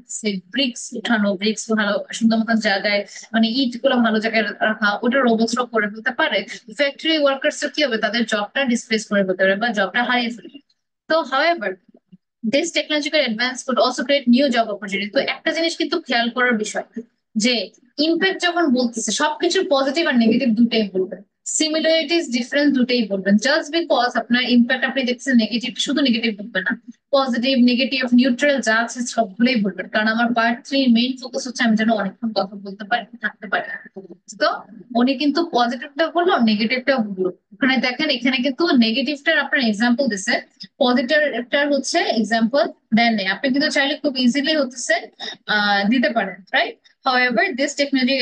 ব্রিক্স উঠানো, ব্রিক্স ভালো সুন্দর মতন জায়গায়, মানে ইট গুলো ভালো জায়গায় রাখা, ওটা রোবটসরা করে ফেলতে পারে। ফ্যাক্টরি ওয়ার্কার্স কি হবে, তাদের জবটা ডিসপ্লেস করে ফেলতে পারে বা জবটা হারিয়ে ফেলবে। তো however this technological advance could also create new job opportunity। তো একটা জিনিস কিন্তু খেয়াল করার বিষয় যে ইম্প্যাক্ট যখন বলতেছে সবকিছু পজিটিভ আর নেগেটিভ দুটাই বলবেন, সিমিলারিটিস ডিফারেন্স দুটাই বলবেন। জাস্ট বিকজ আপনার ইম্প্যাক্ট আপনি দেখছেন নেগেটিভ, শুধু নেগেটিভ বলবেন না, পজিটিভ নেগেটিভ নিউট্রাল যা আছে সবগুলোই বলবেন। কারণ আমার পার্ট থ্রি মেইন ফোকাস হচ্ছে আমি যেন অনেকক্ষণ কথা বলতে পারি, থাকতে পারি। তো উনি কিন্তু পজিটিভটা বললো, নেগেটিভটা বললো। ওখানে দেখেন এখানে কিন্তু নেগেটিভটার আপনার এক্সাম্পল দিছে, পজিটিভটার হচ্ছে এক্সাম্পল দেন নেই। আপনি কিন্তু চাইলে খুব ইজিলি হচ্ছে দিতে পারেন, right? However, this technology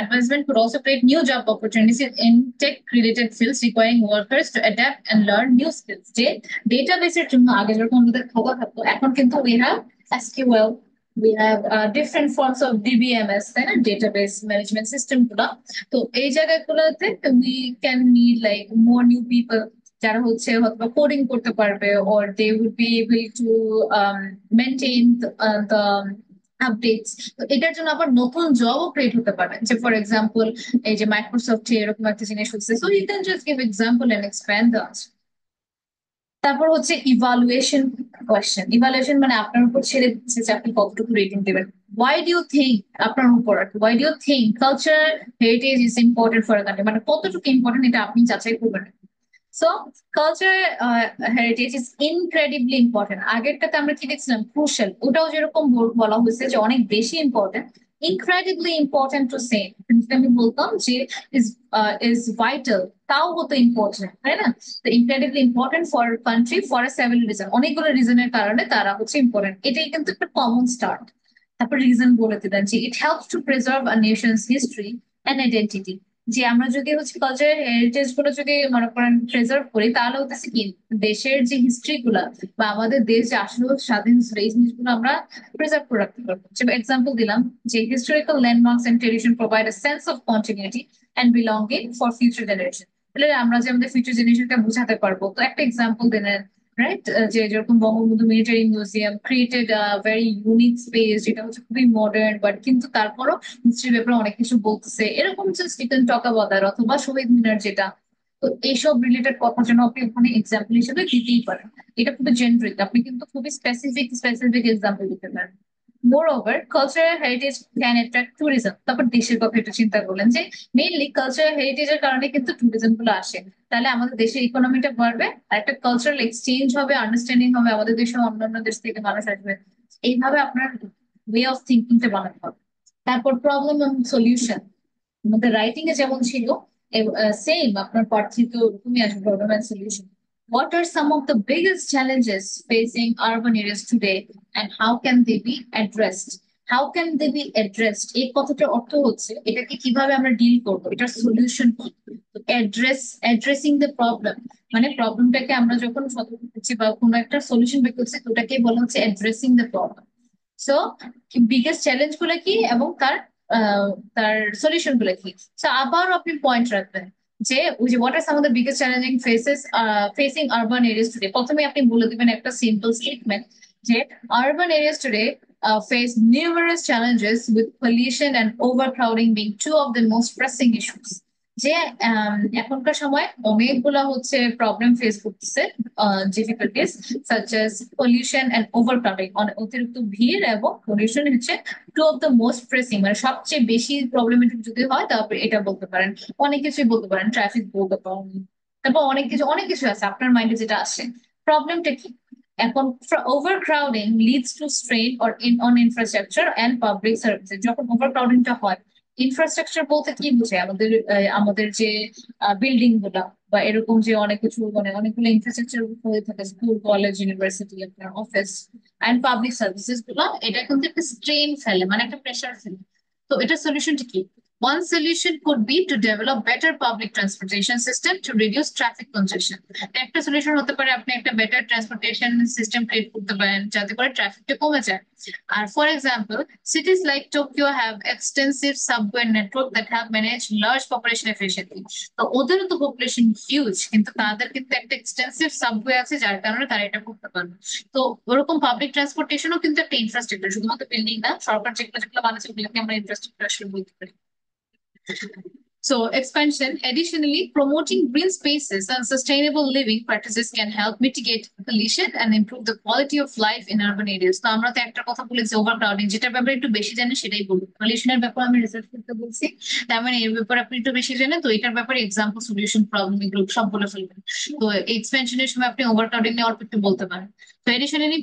advancement could also create new job opportunities in tech-related fields requiring workers to adapt and learn new skills. যে ডেটাবেসের জন্য আগে যেরকম আমাদের খাওয়া থাকতো, এখন কিন্তু we have SQL, we have different forms of DBMS, তাই না, database management system গুলা। তো এই জায়গাগুলোতে we can need like more new people যারা হচ্ছে হয়তো কোডিং করতে পারবে, or they would be able to maintain the updates. তো এটার জন্য আবার নতুন জবও ক্রিয়েট হতে পারে, যে ফর এক্সাম্পল এই যে মাইক্রোসফট এরকম একটা জিনিস হচ্ছে। So you can just give example and expand the answer. তারপর হচ্ছে ইভালুয়েশন কোয়েশ্চেন। ইভালুয়েশন মানে আপনার উপর ছেড়ে দিচ্ছে যে আপনি কতটুকু রেটিং দেবেন। ওয়াই ডু ইউ থিঙ্ক, আপনার উপর আর why do you think cultural heritage is important for country, মানে কতটুকু ইম্পর্টেন্ট এটা আপনি যাচাই করবেন। So culture heritage is incredibly important. আগেরটাতে আমরা কি দেখছিলাম, ক্রুশাল, ওটাও যেরকম বলা হয়েছে যে অনেক বেশি important. Incredibly important to say, আমি বলতাম যে ইজ ভাইটাল, তাও হতো ইম্পর্টেন্ট, তাই না? তো incredibly important for country for seven reason, অনেকগুলো রিজনের কারণে তারা হচ্ছে ইম্পর্টেন্ট, এটাই কিন্তু একটা কমন স্টার্ট। তারপর রিজন বলে দিলেন যে it helps to preserve a Nations history and identity. যে আমরা যদি হচ্ছে কালচারাল হেরিটেজ গুলো যদি মনে করেন প্রিজার্ভ করি, তাহলে হচ্ছে কি দেশের যে হিস্ট্রি গুলা বা আমাদের দেশ যে আসলে স্বাধীন ছিল এই জিনিসগুলো আমরা প্রিজার্ভ করে রাখতে পারবো। যেমন এক্সাম্পল দিলাম যে historical landmarks and tradition provide a sense of continuity and belonging for future generation. তাহলে আমরা যে আমাদের ফিউচার জেনারেশনকে বোঝাতে পারবো। তো একটা এক্সাম্পল দিলেন, রাইট, যে যেরকম Bangabandhu military museum created very unique space, যেটা হচ্ছে খুবই মডার্ন, বাট কিন্তু তারপরও হিস্ট্রির ব্যাপারে অনেক কিছু বলতেছে, এরকম just you can talk about that. অথবা শহীদ মিনার যেটা, তো এইসব রিলেটেড কথার জন্য আপনি ওখানে এক্সাম্পল হিসেবে দিতেই পারেন। এটা খুবই জেনারিক, আপনি কিন্তু খুবই স্পেসিফিক স্পেসিফিক এক্সাম্পল দিতে পারেন। Moreover, cultural heritage can attract tourism. তারপর দেশের কথা একটু চিন্তা করলেন যে মেইনলি কালচারাল হেরিটেজের কারণে কিন্তু ট্যুরিজম গুলো আসে। তাহলে আমাদের দেশের ইকোনমিটা বাড়বে, আর একটা কালচারাল এক্সচেঞ্জ হবে, আন্ডারস্ট্যান্ডিং হবে, আমাদের দেশে অন্যান্য দেশ থেকে মানুষ আসবে। এইভাবে আপনার ওয়ে অফ থিঙ্কিংটা বানাতে হবে। তারপর প্রবলেম এবং সলিউশন, আমাদের রাইটিং এ যেমন ছিল সেম আপনার পার্থিত ওরকমই আসবে, problem and solution. What are some of the biggest challenges facing urban areas today and how can they be addressed? How can they be addressed? এই কথাটার অর্থ হচ্ছে এটাকে কিভাবে আমরা ডিল করবো, এটার সলিউশন কি। অ্যাড্রেসিং দ্য প্রবলেম, মানে প্রবলেমটাকে আমরা যখন সতর্ক করছি বা কোনো একটা সলিউশন বের করছি ওটাকে বলা হচ্ছে addressing the problem. So biggest challenge গুলো কি এবং আহ, তার সলিউশন গুলো কি। সো আবার আপনি পয়েন্ট রাখবেন যে ওই যে what are some of the biggest challenging facing urban areas today. প্রথমে আপনি বলে দিবেন একটা সিম্পল স্টেটমেন্ট যে urban areas today face numerous challenges with pollution and overcrowding being two of the most pressing issues। যে এখনকার সময় অনেকগুলা হচ্ছে প্রবলেম ফেস করতেছে, difficulties such as pollution and overcrowding, অতিরিক্ত ভিড় এবং পলিউশন হচ্ছে two of the most pressing, মানে সবচেয়ে বেশি প্রবলেমেটিক যদি হয় তারপরে এটা বলতে পারেন। অনেক কিছুই বলতে পারেন, ট্রাফিক বলতে পারেন, তারপর অনেক কিছু আছে আপনার মাইন্ডে যেটা আসে। প্রবলেমটা কি এখন? Overcrowding leads to strain or on infrastructure and public services. যখন ওভারক্রাউডিংটা হয়, ইনফ্রাস্ট্রাকচার বলতে কি বুঝে? আমাদের যে বিল্ডিং গুলা বা এরকম যে অনেক কিছু, মানে অনেকগুলো ইনফ্রাস্ট্রাকচার হয়ে থাকে, স্কুল, কলেজ, ইউনিভার্সিটি, আপনার অফিস এন্ড পাবলিক সার্ভিসেস গুলা, এটা কিন্তু একটা স্ট্রেন ফেলে, মানে একটা প্রেশার ফেলে। তো এটা সলিউশনটা কি? One solution could be to develop better public transportation system to reduce traffic congestion. একটা সলিউশন হতে পারে আপনি একটা বেটার ট্রান্সপোর্টেশন সিস্টেম ক্রিয়েট করতে পারেন যাতে করে ট্রাফিকটা কমে যায়। আর for example, cities like Tokyo have extensive subway network that have managed large population efficiently. তো ওদেরও তো পপুলেশন হিউজ, কিন্তু তাদের কিন্তু একটা এক্সটেন্সিভ সাবওয়ে আছে যার কারণে তারা এটা করতে পারবে। তো ওরকম পাবলিক ট্রান্সপোর্টেশনও কিন্তু একটা ইনফ্রাস্ট্রাকচার, শুধুমাত্র বিল্ডিং না, সরকার যেগুলো যেগুলো বানাচ্ছে ওগুলোকে আমরা ইনফ্রাস্ট্রাকচার আসলে বলতে পারি। So expansion, additionally, promoting green spaces and sustainable living practices can help mitigate pollution and improve the quality of life in urban areas. তো আমরা তো একটা কথা বলেছি ওভারক্রাউডিং, যেটার ব্যাপারে একটু বেশি জানি সেটাই বলবো। পলিউশনের ব্যাপারে আমি রিসার্চ করতে বলছি, তার মানে এর ব্যাপারে আপনি একটু বেশি জানেন, তো এটার ব্যাপারে এক্সাম্পল, সলিউশন, প্রবলেম এগুলো সব বলে ফেলবেন। তো এক্সপেনশনের সময় আপনি ওভারক্রাউডিং নিয়ে অল্প একটু বলতে পারেন। So additionally,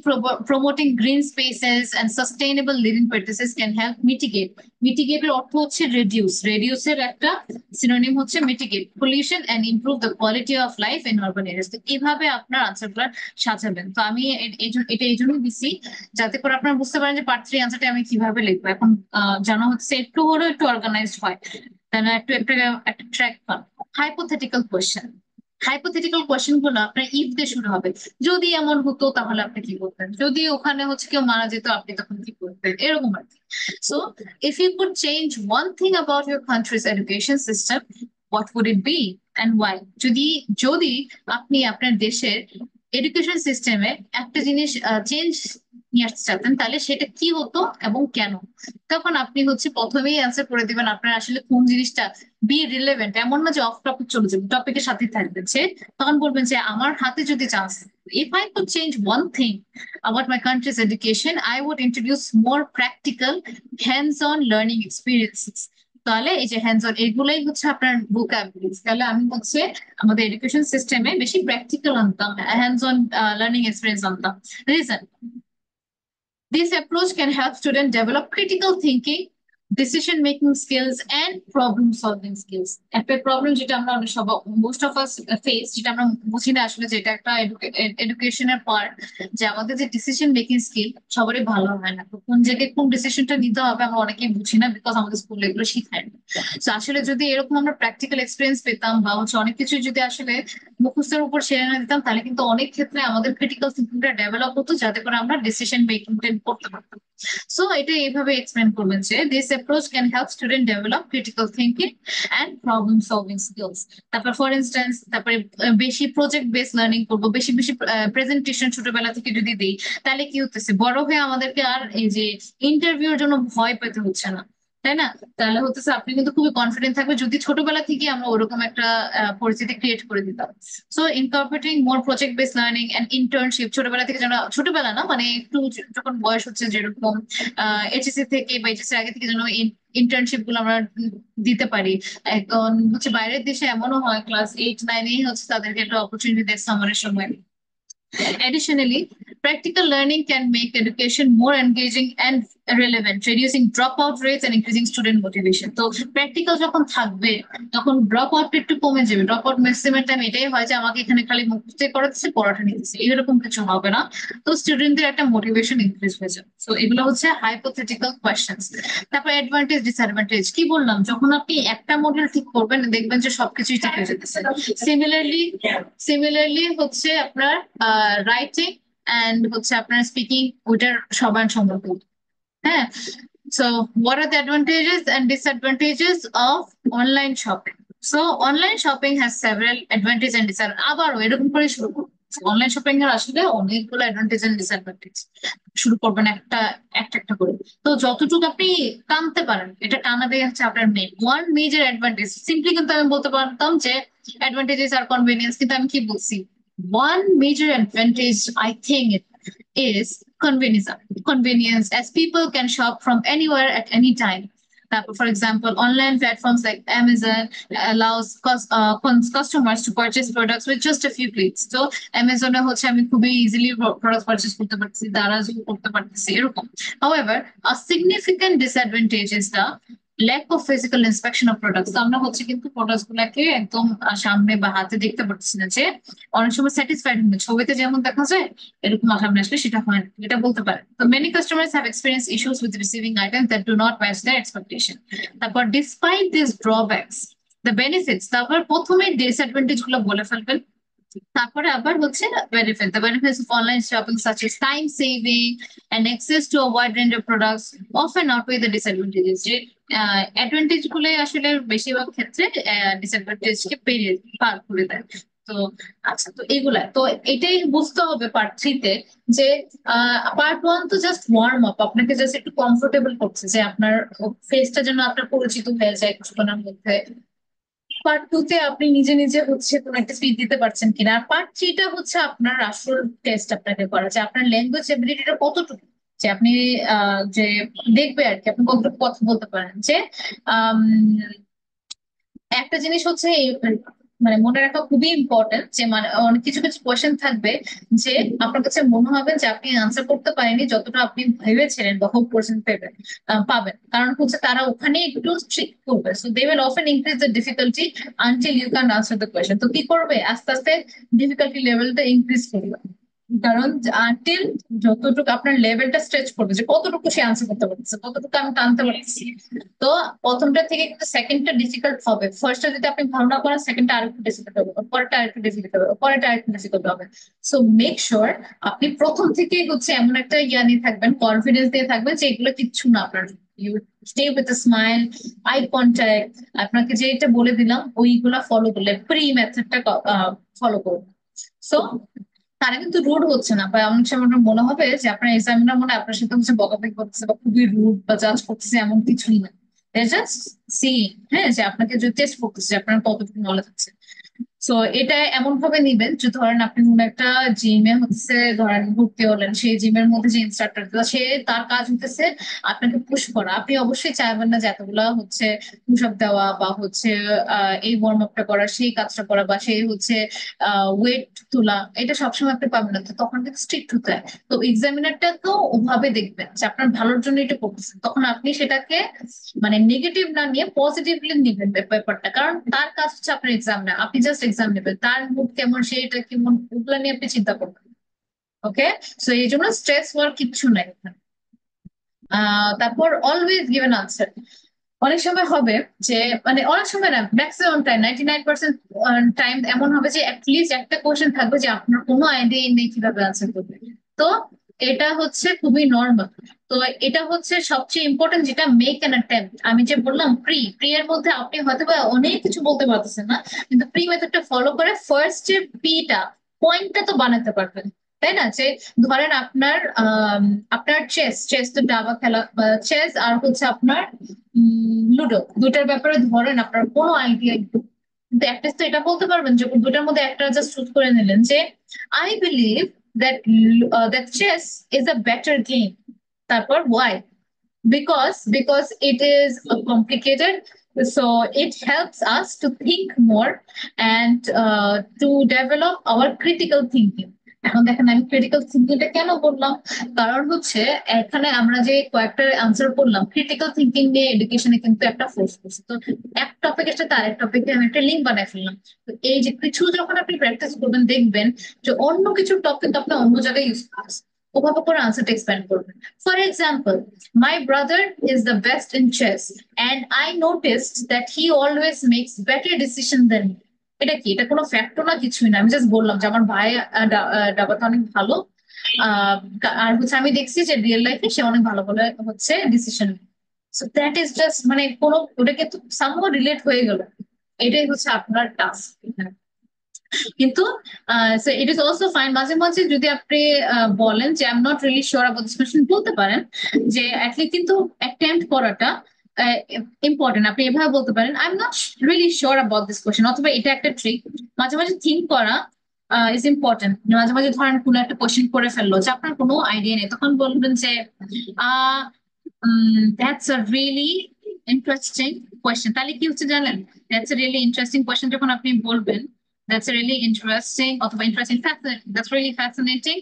promoting green spaces and sustainable living practices can help mitigate. Mitigate এর অর্থ হচ্ছে রিডিউস, রিডিউসের একটা সিনোনিম হচ্ছে mitigate pollution and improve the quality of life in urban areas. তো এইভাবে আপনার আনসারগুলো সাজাবেন। তো আমি এটা এই জন্য দিচ্ছি যাতে করে আপনারা বুঝতে পারেন যে পার্ট 3 আনসারটা আমি কিভাবে লিখবো। এখন জানা হচ্ছে একটু হলেও একটু অর্গানাইজড হয়, তাই না? একটু একটা একটা ট্র্যাক পান। হাইপোথেটিক্যাল কোয়েশ্চেন, হাইপোথেটিক্যাল কোয়েশ্চেন গুলো আপনার ইফ দিয়ে শুরু হবে। যদি এমন হতো তাহলে আপনি কি করতেন, যদি ওখানে হচ্ছে কেউ মারা যেত আপনি তখন কি করতেন, এরকম আর কি। So if you could change one thing about your country's education system, what would it be and why? যদি যদি আপনি আপনার দেশের এডুকেশন সিস্টেমে একটা জিনিস চেঞ্জ নিয়ে আসতে চাতেন তাহলে সেটা কি হতো এবং কেন? তখন আপনি হচ্ছে প্রথমেই অ্যান্সার করে দিবেন আপনার আসলে কোন জিনিসটা বি রিলেভেন্ট, এমন না যে অফ টপিক চলে যাবে, টপিকের সাথে থাকবে সে। তখন বলবেন যে আমার হাতে যদি chance, if I could change one thing about my country's education, I would introduce more practical hands-on learning experiences। তাহলে এই যে হ্যান্ডস অন, এগুলাই হচ্ছে আপনার ভোকাবুলারি। তাহলে আমি হচ্ছে আমাদের এডুকেশন সিস্টেমে বেশি প্র্যাকটিক্যাল আনতাম, হ্যান্ডস অন লার্নিং এক্সপিরিয়েন্স আনতাম। Reason, this approach can help students develop critical thinking, decision making skills and problem solving skills। একটা প্রবলেম যেটা আমরা মোস্ট অফ আস ফেস, যেটা আমরা বুঝি না আসলে, যেটা একটা এডুকেশনের পার্ট, যে আমাদের যে ডিসিশন মেকিং স্কিল সবারই ভালো হয় না। তো কোন জায়গায় কোন ডিসিশনটা নিতে হবে আমরা অনেকেই বুঝি না, বিকজ আমাদের স্কুলে এগুলো শিখায় না। তো আসলে যদি এরকম আমরা প্র্যাকটিক্যাল এক্সপিরিয়েন্স পেতাম বা হচ্ছে অনেক কিছু যদি আসলে মুখস্থের উপর সেরে না দিতাম, তাহলে কিন্তু অনেক ক্ষেত্রে আমাদের ক্রিটিক্যাল থিঙ্কিংটা ডেভেলপ হতো যাতে করে আমরা ডিসিশন মেকিংটা করতে পারতাম। সো এটা এইভাবে এক্সপ্লেন করবেন যে this approach can help student develop critical thinking and problem solving skills. তারপর ফর ইনস্ট্যান্স, তারপরে বেশি প্রজেক্ট বেস লার্নিং করবো, বেশি বেশি প্রেজেন্টেশন ছোটবেলা থেকে যদি দিই, তাহলে কি হতেছে বড় হয়ে আমাদেরকে আর এই যে ইন্টারভিউর জন্য ভয় পেতে হচ্ছে না। তাই না? তাহলে হচ্ছে আপনি কিন্তু খুবই কনফিডেন্ট থাকবে যদি ছোটবেলা থেকে আমরা ওরকম একটা পরিস্থিতি ক্রিয়েট করে দিতাম। So incorporating more project base learning and internship, ছোটবেলা থেকে যেন, ছোটবেলা না মানে একটু যখন বয়স হচ্ছে যেরকম এইচএসসি থেকে বা এইচএসসি আগে থেকে যেন ইন্টার্নশিপ গুলো আমরা দিতে পারি। এখন হচ্ছে বাইরের দেশে এমনও হয় ক্লাস 8 9-এই হচ্ছে তাদেরকে একটা অপরচুনিটি দেয় সামারের সময়। Additionally, practical learning can make education more engaging and relevant, reducing dropout rates and increasing student motivation. তো প্র্যাকটিক্যাল যখন থাকবে তখন ড্রপ আউট একটু কমে যাবে। ড্রপ আউট ম্যাক্সিমাম টাইম এটাই হয় যে আমাকে এখানে খালি মুখস্থ করাচ্ছে, পড়াটা নিতেছে, এরকম কিছু হবে না। তো স্টুডেন্টদের একটা মোটিভেশন ইনক্রিজ হয়ে যাবে। তো এগুলো হচ্ছে হাইপোথেটিক্যাল কোয়েশ্চেন্স। তারপর অ্যাডভান্টেজ ডিসঅ্যাডভান্টেজ কি বললাম, যখন আপনি একটা মডেল ঠিক করবেন দেখবেন যে সবকিছুই ঠিক হয়ে যেতেছে। সিমিলারলি সিমিলারলি হচ্ছে আপনার রাইটিং এন্ড হচ্ছে আপনার স্পিকিং, ওইটার সমান সম্পর্ক। হ্যাঁ। So what are the advantages and disadvantages of online shopping? So online shopping has several advantages and disadvantages. আবারও এরকম করে শুরু করবো। অনলাইন শপিং এর আসলে অনেকগুলো অ্যাডভান্টেজ এন্ড ডিসঅ্যাডভান্টেজ। শুরু করবেন একটা একটা একটা করে। তো যতটুকু আপনি টানতে পারেন এটা টানা দিয়ে হচ্ছে আপনার main one major advantage. Simply কিন্তু আমি বলতে পারতাম যে অ্যাডভান্টেজেস আর কনভেনিয়েন্স, কিন্তু আমি কি বলছি, one major advantage I think is convenience. Convenience, as people can shop from anywhere at any time. For example, online platforms like Amazon allows customers to purchase products with just a few clicks. So Amazon হচ্ছে আমি খুবই easily product purchase করতে পারতেছি, দারাজও করতে পারতেছি এরকম। However, a significant disadvantage is the lack of physical inspection of products. তো আমরা হচ্ছে কিন্তু প্রোডাক্টস গুলাকে একদম সামনে বা হাতে দেখতে পারতেছি না, যে অনেক সময় স্যাটিসফাইড হবে ছবিতে যেমন দেখা যায় এরকম সামনে আসলে সেটা হয় না, এটা বলতে পারে। তো many customers have experience issues with receiving items that do not match their expectation. তারপর despite this drawbacks, the benefits, তারপর প্রথমে ডিসঅ্যাডভান্টেজ গুলো বলে ফেলবেন, তারপরে আবার হচ্ছে benefit. The benefits of online shopping such as time saving and access to a wide range of products often outweigh the disadvantages. যে অ্যাডভান্টেজ গুলো আসলে বেশিরভাগ ক্ষেত্রে ডিসঅ্যাডভান্টেজ কে পেরিয়ে পার করে দেয়। তো আচ্ছা, তো এগুলা তো এটাই বুঝতে হবে পার্ট 3-তে, যে পার্ট 1 তো জাস্ট ওয়ার্ম আপ, আপনাকে জাস্ট একটু কমফোর্টেবল করছে যে আপনার ফেসটা যেন আপনার পরিচিত হয়ে যায় কিছুক্ষণের মধ্যে। পার্ট 2-তে আপনি নিজে নিজে হচ্ছে কোনো একটা স্পিচ দিতে পারছেন কিনা। আর পার্ট 3টা হচ্ছে আপনার আসল টেস্ট আপনাকে করা, যে আপনার ল্যাঙ্গুয়েজ এবিলিটিটা কতটুকু, যে আপনি যে দেখবে আর কি আপনি কতটুকু কথা বলতে পারেন। যে আম, একটা জিনিস হচ্ছে মানে মনে রাখা খুবই ইম্পর্টেন্ট, যে মানে অনেক কিছু কিছু কোয়েশ্চেন থাকবে যে আপনার কাছে মনে হবে যে আপনি আনসার করতে পারেননি যতটা আপনি ভেবেছিলেন বা হোপ করছেন পাবেন, কারণ হচ্ছে তারা ওখানে একটু স্ট্রিক্ট করবে। So they will often increase the difficulty until you can answer the question. তো কি করবে, আস্তে আস্তে ডিফিকাল্টি লেভেলটা ইনক্রিজ করবে, কারণ আনটিল যতটুকু আপনার লেভেলটা স্ট্রেচ করবে যে কতটুকু সে আনসার করতে পারতেছে, কতটুকু আমি টানতে পারতেছি। তো প্রথমটা থেকে কিন্তু সেকেন্ডটা ডিফিকাল্ট হবে। ফার্স্টটা যদি আপনি ভালো না করেন সেকেন্ডটা আরেকটু ডিফিকাল্ট হবে, পরেরটা আরেকটু ডিফিকাল্ট হবে, পরেরটা আরেকটু ডিফিকাল্ট হবে। সো মেক শিওর আপনি প্রথম থেকেই হচ্ছে এমন একটা ইয়া নিয়ে থাকবেন, কনফিডেন্স দিয়ে থাকবেন যে এগুলো কিচ্ছু না আপনার। You stay with smile, eye contact, আপনাকে যেটা বলে দিলাম ওইগুলা ফলো করলে, প্রি মেথডটা ফলো করুন। সো তারা কিন্তু রুড হচ্ছে না, বা অনেক সময় আপনার মনে হবে যে আপনার এক্সামিনার মনে হয় আপনার সাথে হচ্ছে বকাবকি করতেছে বা খুবই রুড বা জাজ করতেছে, এমন কিছুই না। জাস্ট সি, হ্যাঁ, যে আপনাকে যে টেস্ট করতেছে আপনার কতটুকু নলেজ আছে। সো এটা এমন ভাবে নিবেন যে ধরেন আপনি কোনো একটা জিমে হচ্ছে ধরেন ভর্তি হলেন, সেই জিমের মধ্যে যে ইনস্ট্রাক্টর সে তার কাজ হতেছে আপনাকে পুশ করা। আপনি অবশ্যই চাইবেন না যে এতগুলা হচ্ছে পুশ আপ দেওয়া বা হচ্ছে এই ওয়ার্ম আপটা করা, সেই কাজটা করা, বা সেই হচ্ছে ওয়েট তোলা, এটা সবসময় আপনি পাবেন না। তো তখন কিন্তু স্ট্রিক্ট হতে হয়। তো এক্সামিনারটা তো ওভাবে দেখবেন যে আপনার ভালোর জন্য এটা করতেছেন, তখন আপনি সেটাকে মানে নেগেটিভ না নিয়ে পজিটিভলি নিবেন ব্যাপারটা, কারণ তার কাজ হচ্ছে আপনার এক্সাম না, আপনি জাস্ট এক্সাম নেবেন। তার মুড কেমন, সেটা কেমন, ওগুলা নিয়ে আপনি চিন্তা করবেন। ওকে। সো এই জন্য স্ট্রেস হওয়ার কিচ্ছু নাই এখানে। তারপর অলওয়েজ গিভেন আনসার। অনেক সময় হবে যে মানে অনেক সময় না, ম্যাক্সিমাম টাইম 99% টাইম এমন হবে যে অ্যাটলিস্ট একটা কোশ্চেন থাকবে যে আপনার কোনো আইডিয়া নেই কিভাবে আনসার করবে। তো এটা হচ্ছে খুবই নর্মাল। তো এটা হচ্ছে সবচেয়ে ইম্পর্টেন্ট, যেটা মেক অ্যান অ্যাটেম্প্ট। আমি যে বললাম প্রি প্রি এর মধ্যে আপনি হয়তো বা অনেক কিছু বলতে পারতেছেন না, কিন্তু প্রি মেথডটা ফলো করে ফার্স্ট যে পিটা পয়েন্টটা তো বানাতে পারবেন। তাই না? যে ধরেন আপনার আপনার চেস চেস তো দাবা খেলা, চেস আর হচ্ছে আপনার লুডো, দুইটার ব্যাপারে ধরেন আপনার কোনো আইডিয়া, কিন্তু অ্যাটলিস্ট তো এটা বলতে পারবেন যে দুটার মধ্যে একটা জাস্ট চুজ করে নিলেন যে I believe that that chess is a better game, তারপর why, because it is complicated, so it helps us to think more and to develop our critical thinking. এখন দেখেন আমি ক্রিটিক্যাল থিঙ্কিংটা কেন বললাম, কারণ হচ্ছে এখানে আমরা যে কয়েকটা আনসার করলাম ক্রিটিক্যাল থিঙ্কিং নিয়ে এডুকেশনে কিন্তু একটা ফোর্স করছে, তো এক টপিকের সাথে আরেক টপিকে আমি একটা লিঙ্ক বানাই ফেললাম। তো এই যে কিছু যখন আপনি প্র্যাকটিস করবেন দেখবেন যে অন্য কিছু টপিক আপনি অন্য জায়গায় ইউজ করছেন, ওভাবে করে আনসারটা এক্সপ্যান্ড করবেন। For example, my brother is the best in chess, and I noticed that he always makes better decision than me. এটা কি? এটা কোনো ফ্যাক্টর না, কিছুই না, আমি জাস্ট বললাম যে আমার ভাই ডাবাতে অনেক ভালো। আর হচ্ছে আমি দেখছি যে রিয়েল লাইফে সে অনেক ভালো ভালো হচ্ছে decision. So that is just মানে কোনো ওটা কিন্তু সামহাও রিলেট হয়ে গেল। এটাই হচ্ছে আপনার টাস্ক। কিন্তু ইট ইজ অলসো ফাইন মাঝে মাঝে যদি আপনি বলেন যে I am not really sure about this question, বলতে পারেন যে অ্যাটলিস্ট কিন্তু অ্যাটেম্প্ট করাটা ইম্পর্টেন্ট। আপনি এভাবে বলতে পারেন I am not really sure about this question, অথবা এটা একটা ট্রিক, মাঝে মাঝে থিঙ্ক করা ইজ ইম্পর্টেন্ট। মাঝে মাঝে ধরেন কোনো একটা কোয়েশ্চেন করে ফেললো যে আপনার কোনো আইডিয়া নেই, তখন বলবেন যে ah that's a really interesting question. তাহলে কি হচ্ছে জানেন, that's a really interesting question যখন আপনি বলবেন, that's a really interesting, অথবা interesting, fascinating, that's really fascinating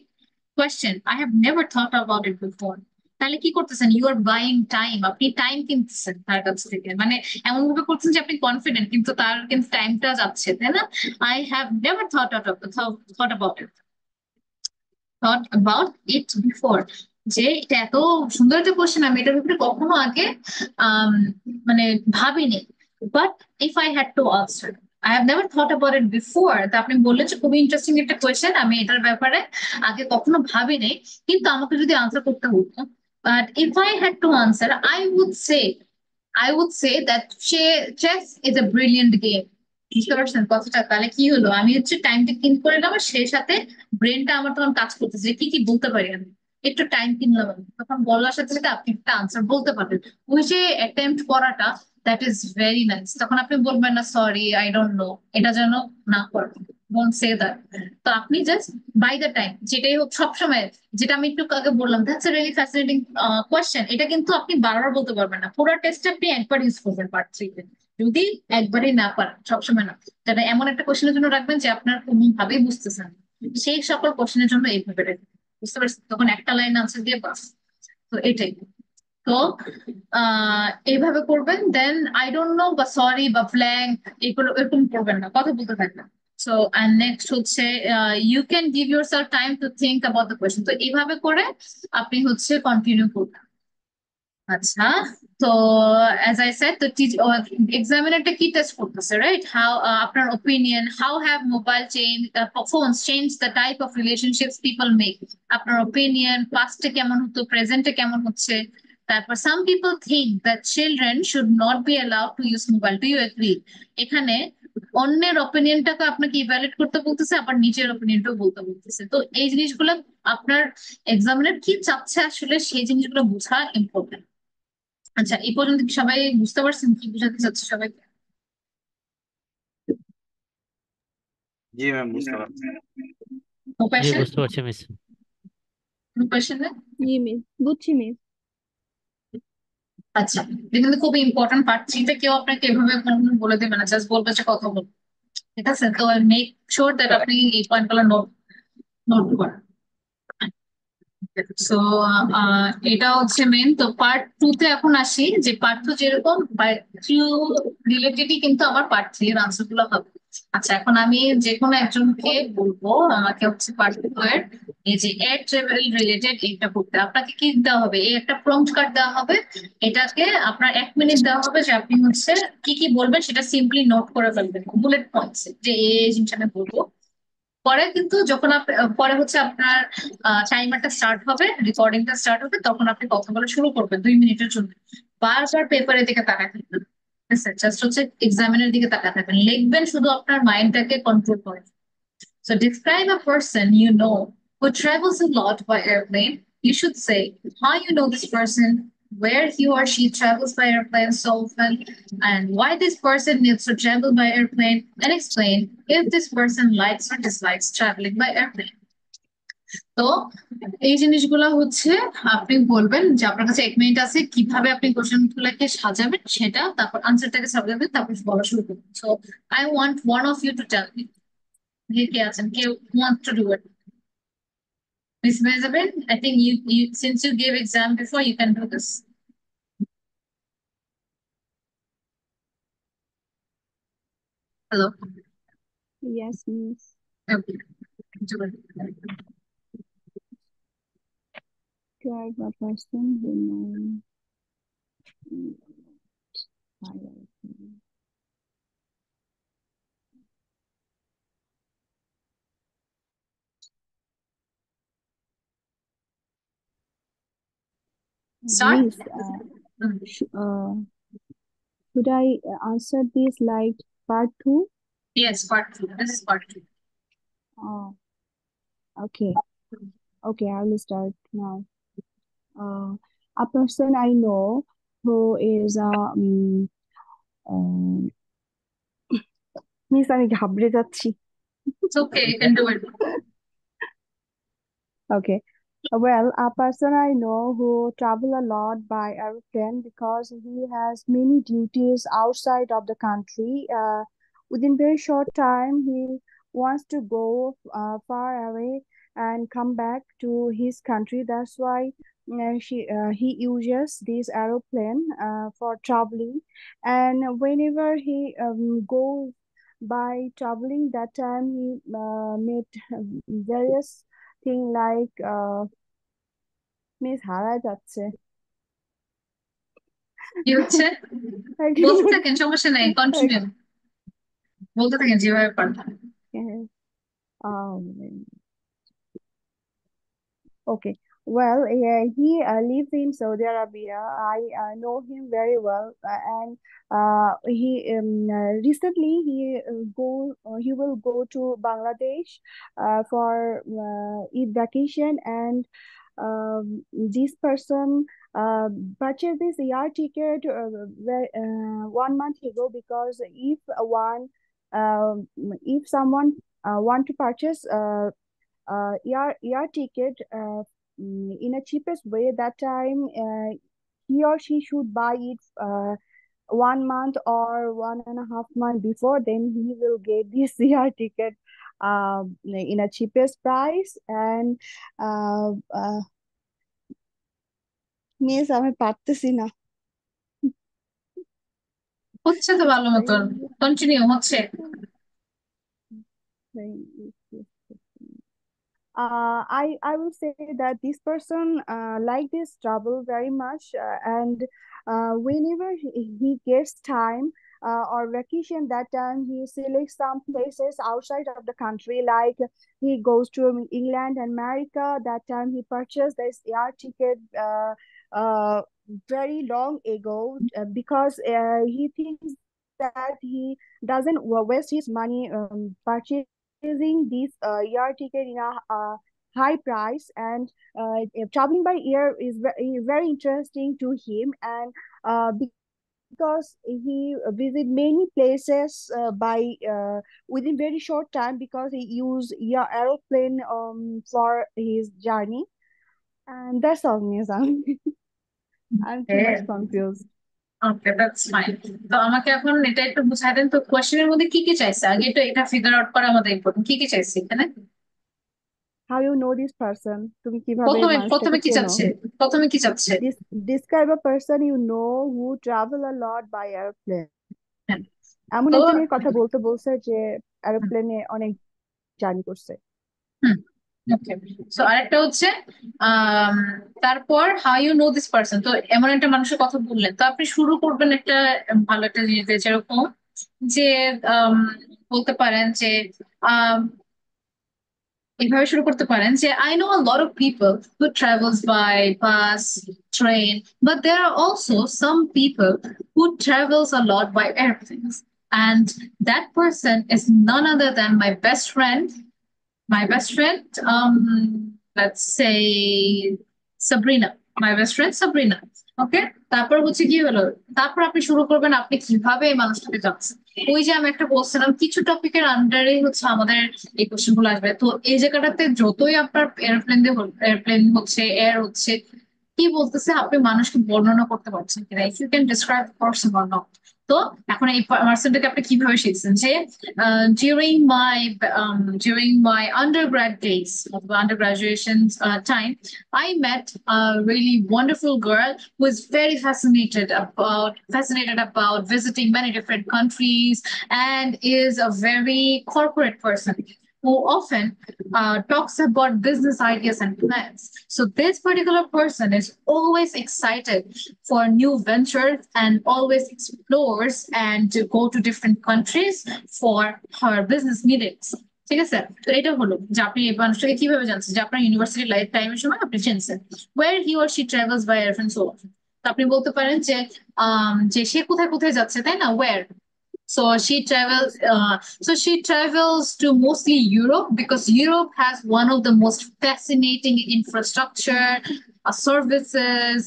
question. I have never thought about it before. তাহলে কি করতেছেন? ইউ আর বাইং টাইম, আপনি টাইম কিনতেছেন তার কাছ থেকে, মানে এমন ভাবে করছেন যে আপনি কনফিডেন্ট কিন্তু তার কিন্তু টাইমটা যাচ্ছে, তাই না? I have never thought about it, before, যে এটা এত সুন্দর একটা কোশ্চেন, আমি এটার ব্যাপারে কখনো আগে আম, মানে ভাবিনি। But if I had to answer, I have never thought about it before. তা আপনি বললেন যে খুবই ইন্টারেস্টিং একটা কোয়েশ্চেন, আমি এটার ব্যাপারে আগে কখনো ভাবিনি, কিন্তু আমাকে যদি আনসার করতে হতো, but if I had to answer I would say that chess is a brilliant game. বুঝতে পারছেন কথাটা? তাহলে কি হলো, আমি হচ্ছে টাইমটা কিন করে নিলাম, আর সেই সাথে ব্রেনটা আমার তখন কাজ করতেছে যে কি কি বলতে পারি আমি, একটু টাইম কিনলাম আমি, তখন বলার সাথে সাথে আপনি একটা আনসার বলতে পারবেন। ওই যে অ্যাটেম্প্ট করাটা, দ্যাট ইজ ভেরি নাইস। তখন আপনি বলবেন না সরি আই ডোন্ট নো, এটা যেন না করেন, ডোন্ট সে দ্যাট। তো আপনি জাস্ট বাই দ্য টাইম, যেটাই হোক সবসময়, যেটা আমি একটু আগে বললাম that's a really fascinating question, এটা কিন্তু আপনি বারবার বলতে পারবেন না, পুরো টেস্টে আপনি একবার ইউজ করবেন পার্ট থ্রিতে, যদি একবারই না পারেন, সবসময় না। তাহলে এমন একটা কোশ্চেনের জন্য রাখবেন যে আপনার কোনোভাবেই বুঝতেছেন না। সেই সকল কোশ্চেনের জন্য এইভাবে রাখবেন, বুঝতে পারছেন? তখন একটা লাইন আনসার দিয়ে বাস। তো এটাই। তো এইভাবে করবেন, দেন আই ডোন্ট নো বা সরি বা ব্ল্যাঙ্ক এগুলো এরকম করবেন না, কথা বলতে থাকবেন। সো and নেক্সট হচ্ছে you can give yourself time to think about the question. তো এইভাবে করে আপনি হচ্ছে কন্টিনিউ করবেন। আচ্ছা, তো as I said, তো এক্সামিনারটা কি টেস্ট করতেছে, রাইট? হাউ আপনার opinion, how have mobile change, phones change the type of relationships people make. আপনার ওপিনিয়ন পাস্টে কেমন হতো, প্রেজেন্টে কেমন হচ্ছে। তারপর some people think that children should not be allowed to use mobile, do you agree? এখানে অন্যের ওপিনিয়নটাকে আপনাকে ইভ্যালুয়েট করতে বলতেছে, আবার নিজের ওপিনিয়নটাও বলতে বলতেছে। তো এই জিনিসগুলো আপনার এক্সামিনার কি চাচ্ছে আসলে সেই জিনিসগুলো বোঝা ইম্পর্টেন্ট। আচ্ছা, এই পর্যন্ত কি সবাই বুঝতে পারছেন কি বোঝাতে চাচ্ছে সবাইকে? জি ম্যাম, বুঝতে পারছি। নো জি কোয়েশ্চেন? বুঝতে পারছি মিস। No question? জি মিস, বুঝছি মিস। আচ্ছা, এটা কিন্তু খুব ইম্পর্টেন্ট পার্ট থ্রিতে, কেউ আপনাকে এভাবে কোনো বলে দেবে না, জাস্ট বলবে যে কথা বল, ঠিক আছে? তো মেক শিওর দ্যাট আপনি এই পয়েন্টগুলো নোট নোট করেন। সো এটা হচ্ছে মেন। তো পার্ট টু তে এখন আসি, যে পার্ট টু যেরকম রিলেটেডই কিন্তু আমার পার্ট থ্রি এর আনসার গুলো হবে। আচ্ছা, এখন আমি যে কোনো একজনকে বলবো আমাকে হচ্ছে পার্ট টু এর এই যে এয়ার ট্রাভেল রিলেটেড এইটা করতে। আপনাকে কি দেওয়া হবে? এই একটা প্রম্পট কার্ড দেওয়া হবে, এটাকে আপনার 1 মিনিট দেওয়া হবে যে আপনি হচ্ছে কি কি বলবেন সেটা সিম্পলি নোট করে ফেলবেন বুলেট পয়েন্টস, যে এই জিনিসটা আমি বলবো। পরে কিন্তু যখন পরে হচ্ছে আপনার টাইমারটা স্টার্ট হবে, রেকর্ডিংটা স্টার্ট হবে, তখন আপনি কথা বলা শুরু করবেন 2 মিনিটের জন্য। বারবার পেপারের দিকে তাকায় থাকবেন, জাস্ট হচ্ছে এক্সামিনের দিকে তাকায় থাকবেন, লিখবেন শুধু আপনার মাইন্ডটাকে কন্ট্রোল করে। So describe a person you know who travels a lot by airplane. You should say how you know this person, where he or she travels by airplane so often, and why this person needs to travel by airplane, and explain if this person likes or dislikes traveling by airplane. তো এই জিনিসগুলো হচ্ছে আপনি বলবেন যে আপনার কাছে 1 minute আছে, কিভাবে আপনি কোশ্চেন গুলাকে সাজাবেন সেটা, তারপর আনসারটাকে সাজাবেন, তারপর বলা শুরু করবেন। So I want one of you to tell me, কে আছেন, কেউ want to do it? Miss Elizabeth, I think you since you gave exam before, you can do this. Hello. Yes, Miss. Okay. Do it. Describe a person who knows. Start. Miss, should I answer this like part 2? Yes, part 2. This is part 2. Oh, okay. Okay, I will start now. A person I know who is miss আমি ঘাবড়ে যাচ্ছি। It's okay, you can do it. Okay. Well, a person I know who travel a lot by airplane because he has many duties outside of the country. Within very short time, he wants to go far away and come back to his country. That's why he uses this aeroplane for traveling. And whenever he goes by traveling, that time he met various thing like miss হারায় যাচ্ছে। কি হচ্ছে? বলতে থাকেন, সমস্যা নাই, continue বলতে থাকেন যেভাবে পারেন। Um, okay. Well, yeah, he lives in Saudi Arabia. I know him very well, and he recently he will go to Bangladesh for Eid vacation, and this person purchased this air ticket 1 month ago because if someone want to purchase air ticket in a cheapest way, that time he or she should buy it 1 month or 1.5 months before. Then he will get this air ticket in a cheapest price. And miss আমি পারতেছি না। হচ্ছে তো ভালো মতন, continue হচ্ছে। I will say that this person like this travel very much, and whenever he gets time or vacation, that time he selects some places outside of the country, like he goes to England and America. That time he purchased this air ticket very long ago because he thinks that he doesn't waste his money purchasing this air ticket in a high price. And traveling by air is very interesting to him, and because he visit many places by within very short time because he use aeroplane for his journey. And that's all, Nizam. I'm too much confused. Okay, that's fine. তো আমাকে এখন এটা একটু বুঝাই দেন তো, কোশ্চেনের মধ্যে কি কি চাইছে, আগে তো এটা ফিগার আউট করা আমাদের ইম্পর্টেন্ট। কি কি চাইছে এখানে? How you know this person? তুমি কিভাবে প্রথমে প্রথমে মানুষটাকে কি চেনো? চাচ্ছে? প্রথমে কি চাচ্ছে? Describe a person you know who travel a lot by airplane. হ্যাঁ, এমন তো একজনের কথা বলতে বলছে যে এরোপ্লেনে অনেক জার্নি করছে। হুম, ওকে। সো আরেকটা হচ্ছে তারপর how you know this person. তো এমন একটা মানুষের কথা বললেন, তো আপনি শুরু করবেন একটা ভালো একটা জিনিস দিয়ে, যেরকম যে বলতে পারেন যে আম, এভাবে শুরু করতে পারেন যে I know a lot of people who travels by bus, train, but there are also some people who travels a lot by airplanes, and that person is none other than my best friend. Let's say Sabrina, my best friend Sabrina. ওকে, তারপর হচ্ছে কি হলো, তারপর আপনি শুরু করবেন আপনি কিভাবে এই মানুষটাকে যাচ্ছেন। ওই যে আমি একটা বলছিলাম কিছু টপিকের আন্ডারে হচ্ছে আমাদের এই কোশ্চেন গুলো আসবে। তো এই জায়গাটাতে যতই আপনার এয়ারপ্লেন দিয়ে এয়ারপ্লেন হচ্ছে এয়ার হচ্ছে কি বলতেছে আপনি মানুষকে বর্ণনা করতে পারছেন কিনা, if you can describe person or not. তো এখন এই পার্সনটাকে আপনি কিভাবে শিখছেন যে during my during my undergrad days of the undergraduation time, I met a really wonderful girl who is very fascinated about visiting many different countries and is a very corporate person who often talks about business ideas and plans. So this particular person is always excited for new ventures and always explores and to go to different countries for her business meetings. ঠিক আছে, তো এটা হলো যে আপনি এই মানুষটাকে কিভাবে জানছেন যে আপনার ইউনিভার্সিটি লাইফ টাইমের সময় আপনি চিনছেন where he or she travels by air and so on. তো আপনি বলতে পারেন যে যে সে কোথায় কোথায় যাচ্ছে তাই না, where. So she travels to mostly Europe because Europe has one of the most fascinating infrastructure, services,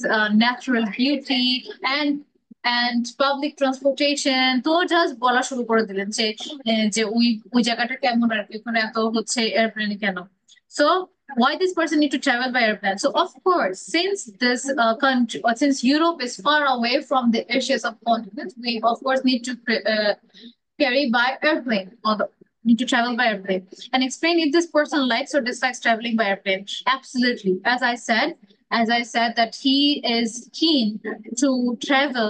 natural beauty, and public transportation. তো জাস্ট বলা শুরু করে দিলেন যে যে ওই ওই জায়গাটা কেমন আর কি, ওখানে এত হচ্ছে এয়ারপ্লেনে কেন। So why this person need to travel by airplane? So of course, since this country or since Europe is far away from the Asia subcontinent, we of course need to carry by airplane or need to travel by airplane. And explain if this person likes or dislikes traveling by airplane. Absolutely, as I said that he is keen to travel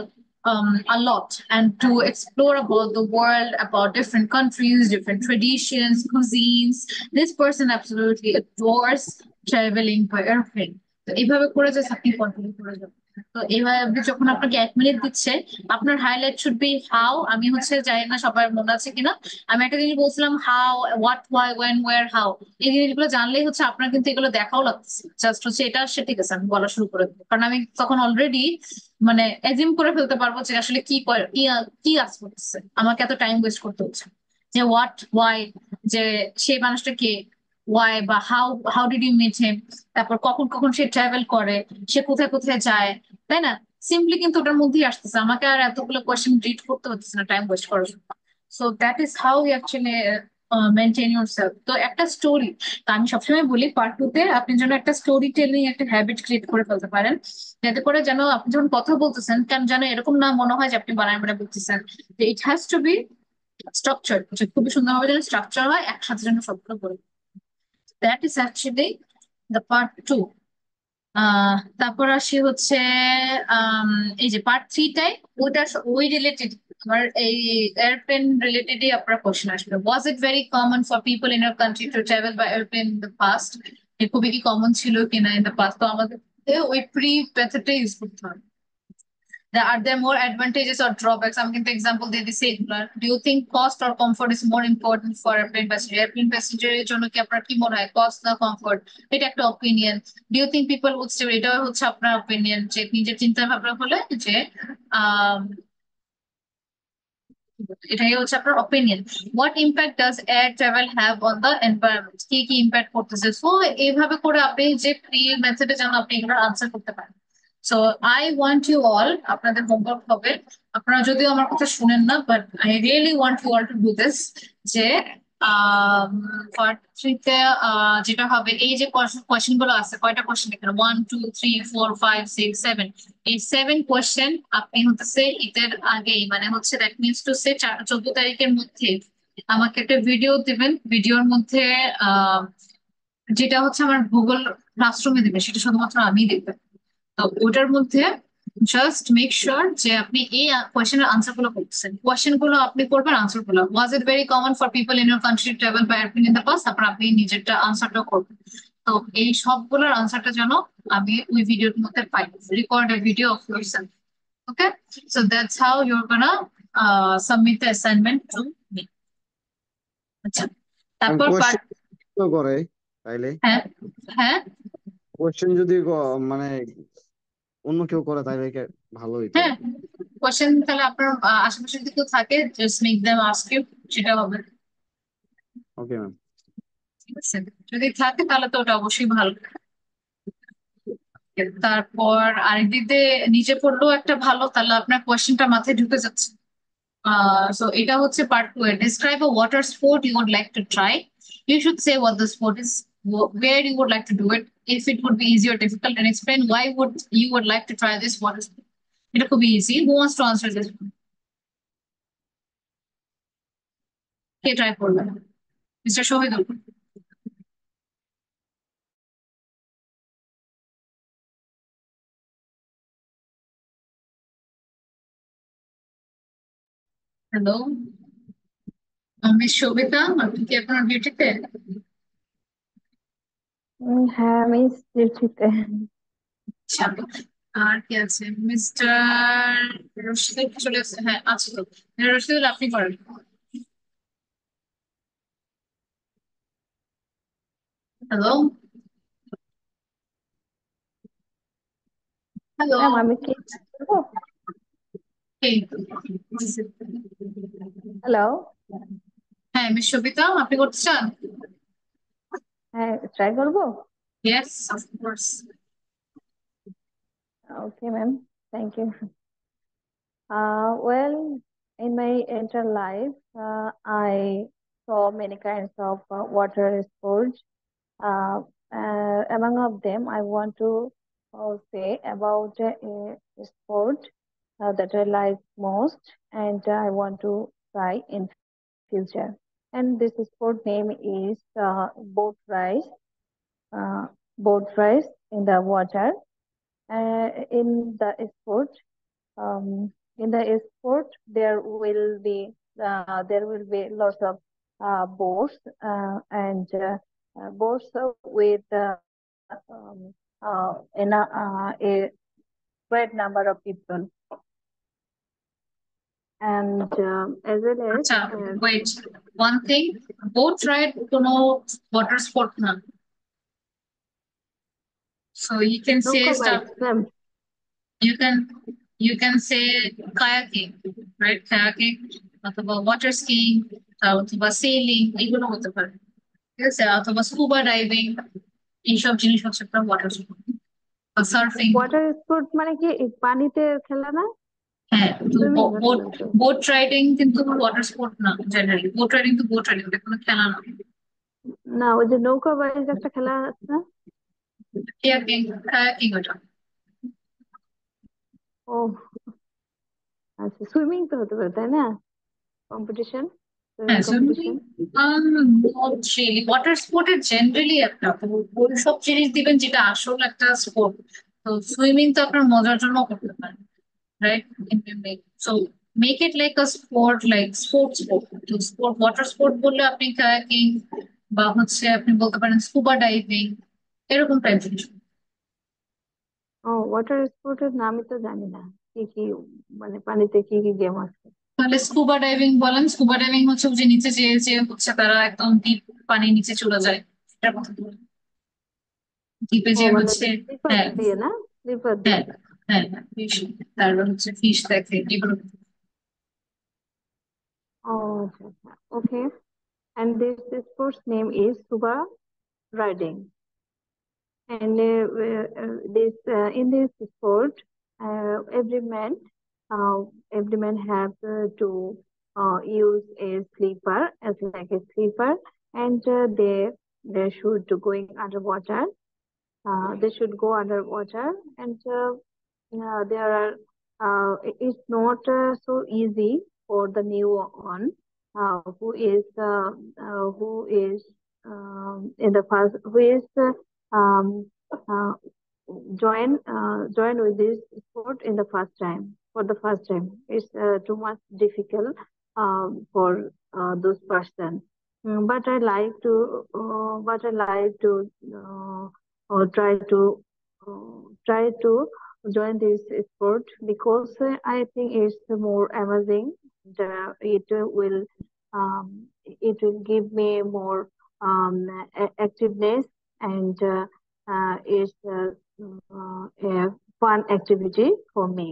a lot and to explore about the world, about different countries, different traditions, cuisines. This person absolutely adores traveling by airplane. তো এইভাবে করে যে আপনি continue করে যাবেন। তো এইভাবে আপনি যখন আপনাকে 1 মিনিট দিচ্ছে আপনার হাইলাইট শুড বি হাউ। আমি হচ্ছে জানি না সবার মনে আছে কিনা, আমি একটা জিনিস বলছিলাম how, what, why, when, where, how. এই জিনিসগুলো জানলেই হচ্ছে আপনার কিন্তু এগুলো দেখাও লাগছে, জাস্ট হচ্ছে এটা সে ঠিক আছে আমি বলা শুরু করে দেবো, কারণ আমি তখন অলরেডি মানে এজিম করে ফেলতে পারবো যে আসলে কি কি কাজ করতেছে, আমাকে এত টাইম ওয়েস্ট করতে হচ্ছে। যে হোয়াট, ওয়াই, যে সেই মানুষটা কে, ওয়াই বা how did you meet him, তারপর কখন কখন সে ট্রাভেল করে, সে কোথায় কোথায় যায়, তাই না। সিম্পলি কিন্তু ওটার মধ্যেই আসতেছে, আমাকে আর এতগুলো কোয়েশ্চেন রিড করতে হচ্ছে না টাইম ওয়েস্ট করার জন্য। So that is how you actually maintain yourself. তো একটা স্টোরি, তো আমি সবসময় বলি পার্ট 2 তে আপনি যেন একটা স্টোরি টেলিং একটা হ্যাবিট ক্রিয়েট করে ফেলতে পারেন, যাতে করে যেন আপনি যখন কথা বলতেছেন কেন যেন এরকম না মনে হয় যে আপনি বানায় বানায় বলতেছেন। যে it has to be structure, যে খুবই সুন্দরভাবে যেন স্ট্রাকচার হয়, একসাথে যেন সবগুলো বলে। That is actually the part 2। তারপর আসি হচ্ছে আম, এই যে পার্ট 3টাই ওইটা ওই রিলেটেড, আমার এই এয়ারপ্লেন রিলেটেডই আপনার কোশ্চেন আসবে। Was it very common for people in your country to travel by airplane in the past? খুবই কি কমন ছিল কিনা ইন দ্য পাস্ট, তো আমাদের ওই প্রি মেথডটা ইউজ করতে হবে। Are there more advantages or drawbacks? আমি কিন্তু এক্সাম্পল দিয়ে দিছি এগুলার। Do you think cost or comfort is more important for airplane passenger? Airplane প্যাসেঞ্জারের জন্য কি আপনার কি মনে হয়, কস্ট না কমফোর্ট? এটা একটা opinion. Do you think people would stay, এটাও হচ্ছে আপনার অপিনিয়ন, যে নিজের চিন্তা ভাবনা হলে যে আহ এটাই হচ্ছে আপনার opinion. What impact does air travel have on the environment? কি কি ইম্প্যাক্ট করতেছে? সো এইভাবে করে আপনি যে প্রি মেথডে যেন আপনি এগুলোর আনসার করতে পারেন। So I want you all, আপনাদের হোমওয়ার্ক হবে, আপনারা যদিও আমার কথা শুনেন না but I really want you all to do this, যে পার্ট 3 তে যেটা হবে এই যে কোয়েশ্চেন গুলো আছে, কয়টা কোয়েশ্চেন এখানে, 1 2 3 4 5 6 7, এই 7 কোয়েশ্চেন আপনি হচ্ছে ঈদের আগেই মানে হচ্ছে দ্যাট মিনস টু সে 14 তারিখের মধ্যে আমাকে একটা ভিডিও দিবেন। ভিডিওর মধ্যে আহ যেটা হচ্ছে আমার গুগল ক্লাসরুমে দিবে, সেটা শুধুমাত্র আমি দেখবো। তো ওটার মধ্যে জাস্ট মেক শিওর যে আপনি এই কোয়েশ্চেনের আনসার গুলো করতেছেন, কোয়েশ্চেন গুলো আপনি করবেন, আনসার গুলো was it very common for people in your country travel by airplane in the past, তারপর আপনি নিজেরটা আনসারটা করবেন। তো এই সবগুলোর আনসারটা যেন আমি ওই ভিডিওর মধ্যে পাই, record a video of yourself. Okay, so that's how you're gonna submit the assignment to me. আচ্ছা, তারপর পার্ট, কোশ্চেন করে তাইলে হ্যাঁ হ্যাঁ কোশ্চেন যদি মানে অন্য কেউ করে তাইলে ভালো হইতো। হ্যাঁ, কোশ্চেন তাহলে আপনার আশেপাশে যদি কেউ থাকে just make them ask you, সেটা হবে। Okay ma'am. ঠিক আছে, যদি থাকে তাহলে তো ওটা অবশ্যই ভালো। তারপর আরেকদিক দিয়ে নিচে পড়লেও একটা ভালো, তাহলে আপনার কোয়েশ্চেনটা মাথায় ঢুকে যাচ্ছে। So এটা হচ্ছে part 2 এর describe a water sport you would like to try. You should say what the sport is, where you would like to do it, if it would be easy or difficult, and explain why would you would like to try this water sport. It could be easy. Who wants to answer this one? কে try করবে? Mister Shahidul. Hello miss Shobhita, আপনি কি আপনার ডিউটিতে? হ্যাঁ miss ডিউটিতে। আচ্ছা, আর কি আছে? মিস্টার রশিদুল কি চলে আসছে? হ্যাঁ আছে তো। রশিদুল আপনি করেন। Hello hello. ম্যাম আমি কি করবো? হ্যালো, হ্যাঁ মিস সবিতা, আপনি করতে চান? হ্যাঁ ট্রাই করবো। Yes of course. Okay ma'am, thank you. Well, in my entire life, I saw many kinds of water sports. Among of them, I want to say about a sport that I like most, and I want to try in future. And this sport name is boat race. Uh, Boat race in the water. In the sport, um, there will be lots of boats and boats with a great number of people, and as well as আচ্ছা wait, one thing, boat ride কোনো water sport না। So you can say নৌকা stuff, bike ma'am. you can you can say kayaking, right? Kayaking অথবা water skiing অথবা sailing, এগুলো হতে পারে, ঠিক আছে? অথবা স্কুবা ডাইভিং, এইসব জিনিস হচ্ছে আপনার ওয়াটার স্পোর্ট বা সার্ফিং। ওয়াটার স্পোর্ট মানে কি এই পানিতে খেলা না? হ্যাঁ, তো সুইমিং বোট কিন্তু। বোট রাইডিং কিন্তু ওয়াটার স্পোর্ট না জেনারেলি। বোট রাইডিং তো বোট রাইডিং, ওটা কোনো খেলা না। না, ওই যে নৌকা বাইক একটা খেলা আছে না? কায়াকিং, কায়াকিং ওটা। ও আচ্ছা, সুইমিং তো হতে পারে তাই না? কম্পিটিশন, সুইমিং হ্যাঁ swimming competition. Not really water স্পোর্টের জেনারেলি একটা ওই সব জিনিস দিবেন যেটা আসল একটা স্পোর্ট। তো সুইমিং তো আপনার মজার জন্য করতে পারেন, right? So make it like a sport, like sports sport. তো স্পোর্ট ওয়াটার স্পোর্ট বললে আপনি কায়াকিং বা হচ্ছে আপনি বলতে পারেন স্কুবা ডাইভিং, এরকম টাইপ জিনিস। ও ওয়াটার স্পোর্টের নামই তো জানি না, কি কি মানে পানিতে কি কি গেম আছে। তাহলে স্কুবা ডাইভিং বলেন। স্কুবা ডাইভিং হচ্ছে ওই যে নিচে যে যে হচ্ছে তারা একদম ডিপ পানির নিচে চলে যায়, সেটার কথা বলি। দ্বীপে ও যে মানে হচ্ছে, স্লিপার হ্যাঁ দিয়ে না, স্লিপার দিয়ে। হ্যাঁ হ্যাঁ হ্যাঁ, ফিশ, তারপর হচ্ছে ফিশ দেখে এগুলো। ও আচ্ছা আচ্ছা, ওকে। And this sports name is scuba riding. And this in this sport, uh, every man every man have to use a sleeper as like a sleeper, and they should going underwater. They should go underwater, and there are it's not so easy for the new one who is in the first who is um, uh, join with this sport in the first time for the first time. It's too much difficult for those person. But I like to try to join this sport because I think it's more amazing. It will give me more activeness, and it's a fun activity for me.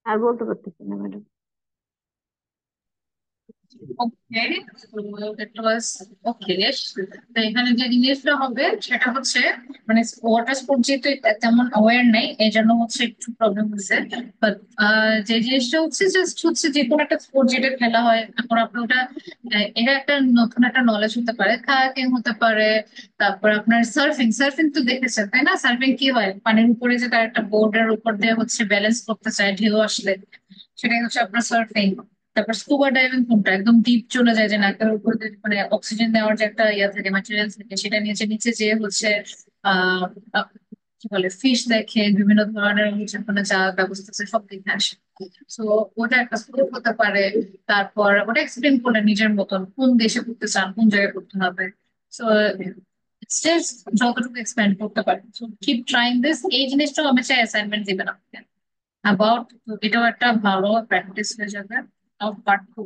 আর বলতে পারতেছি না madam. ওকে, ইট ওয়াজ ওকে। তো এখানে যে জিনিসটা হবে সেটা হচ্ছে মানে ওয়াটার স্পোর্ট যেহেতু তেমন অ্যাওয়ার নেই এই জন্য হচ্ছে একটু প্রবলেম হচ্ছে। বাট যে জিনিসটা হচ্ছে জাস্ট হচ্ছে যে কোনো একটা স্পোর্ট যেটা খেলা হয় এখন আপনি ওটা এটা একটা নতুন একটা নলেজ হতে পারে, কায়াকিং হতে পারে। তারপর আপনার সার্ফিং, সার্ফিং তো দেখেছেন তাই না? সার্ফিং কি হয়, পানির উপরে যে তার একটা বোর্ডের উপর দিয়ে হচ্ছে ব্যালেন্স করতে চায় ঢেউ আসলে, সেটাই হচ্ছে আপনার সার্ফিং। তারপর স্কুবা ডাইভিং কোনটা একদম ডিপ চলে যায়, যে নাকের উপর দিয়ে মানে অক্সিজেন দেওয়ার যে একটা ইয়া থাকে, ম্যাটেরিয়াল থাকে, সেটা নিচে নিচে যে হচ্ছে আহ আহ, কি বলে ফিশ দেখে, বিভিন্ন ধরনের হচ্ছে ওখানে যা ব্যবস্থা আছে সব দেখে আসে। তো ওটা একটা স্কোপ হতে পারে। তারপর ওটা এক্সপ্লেন করে নিজের মতন কোন দেশে করতে চান, কোন জায়গায় করতে হবে। সো জাস্ট যতটুকু এক্সপ্লেন করতে পারেন, সো কিপ ট্রাইং দিস। এই জিনিসটাও আমি চাই অ্যাসাইনমেন্ট দিবেন আপনাকে অ্যাবাউট, এটাও একটা ভালো প্র্যাকটিস হয়ে যাবে। পার্ট টু,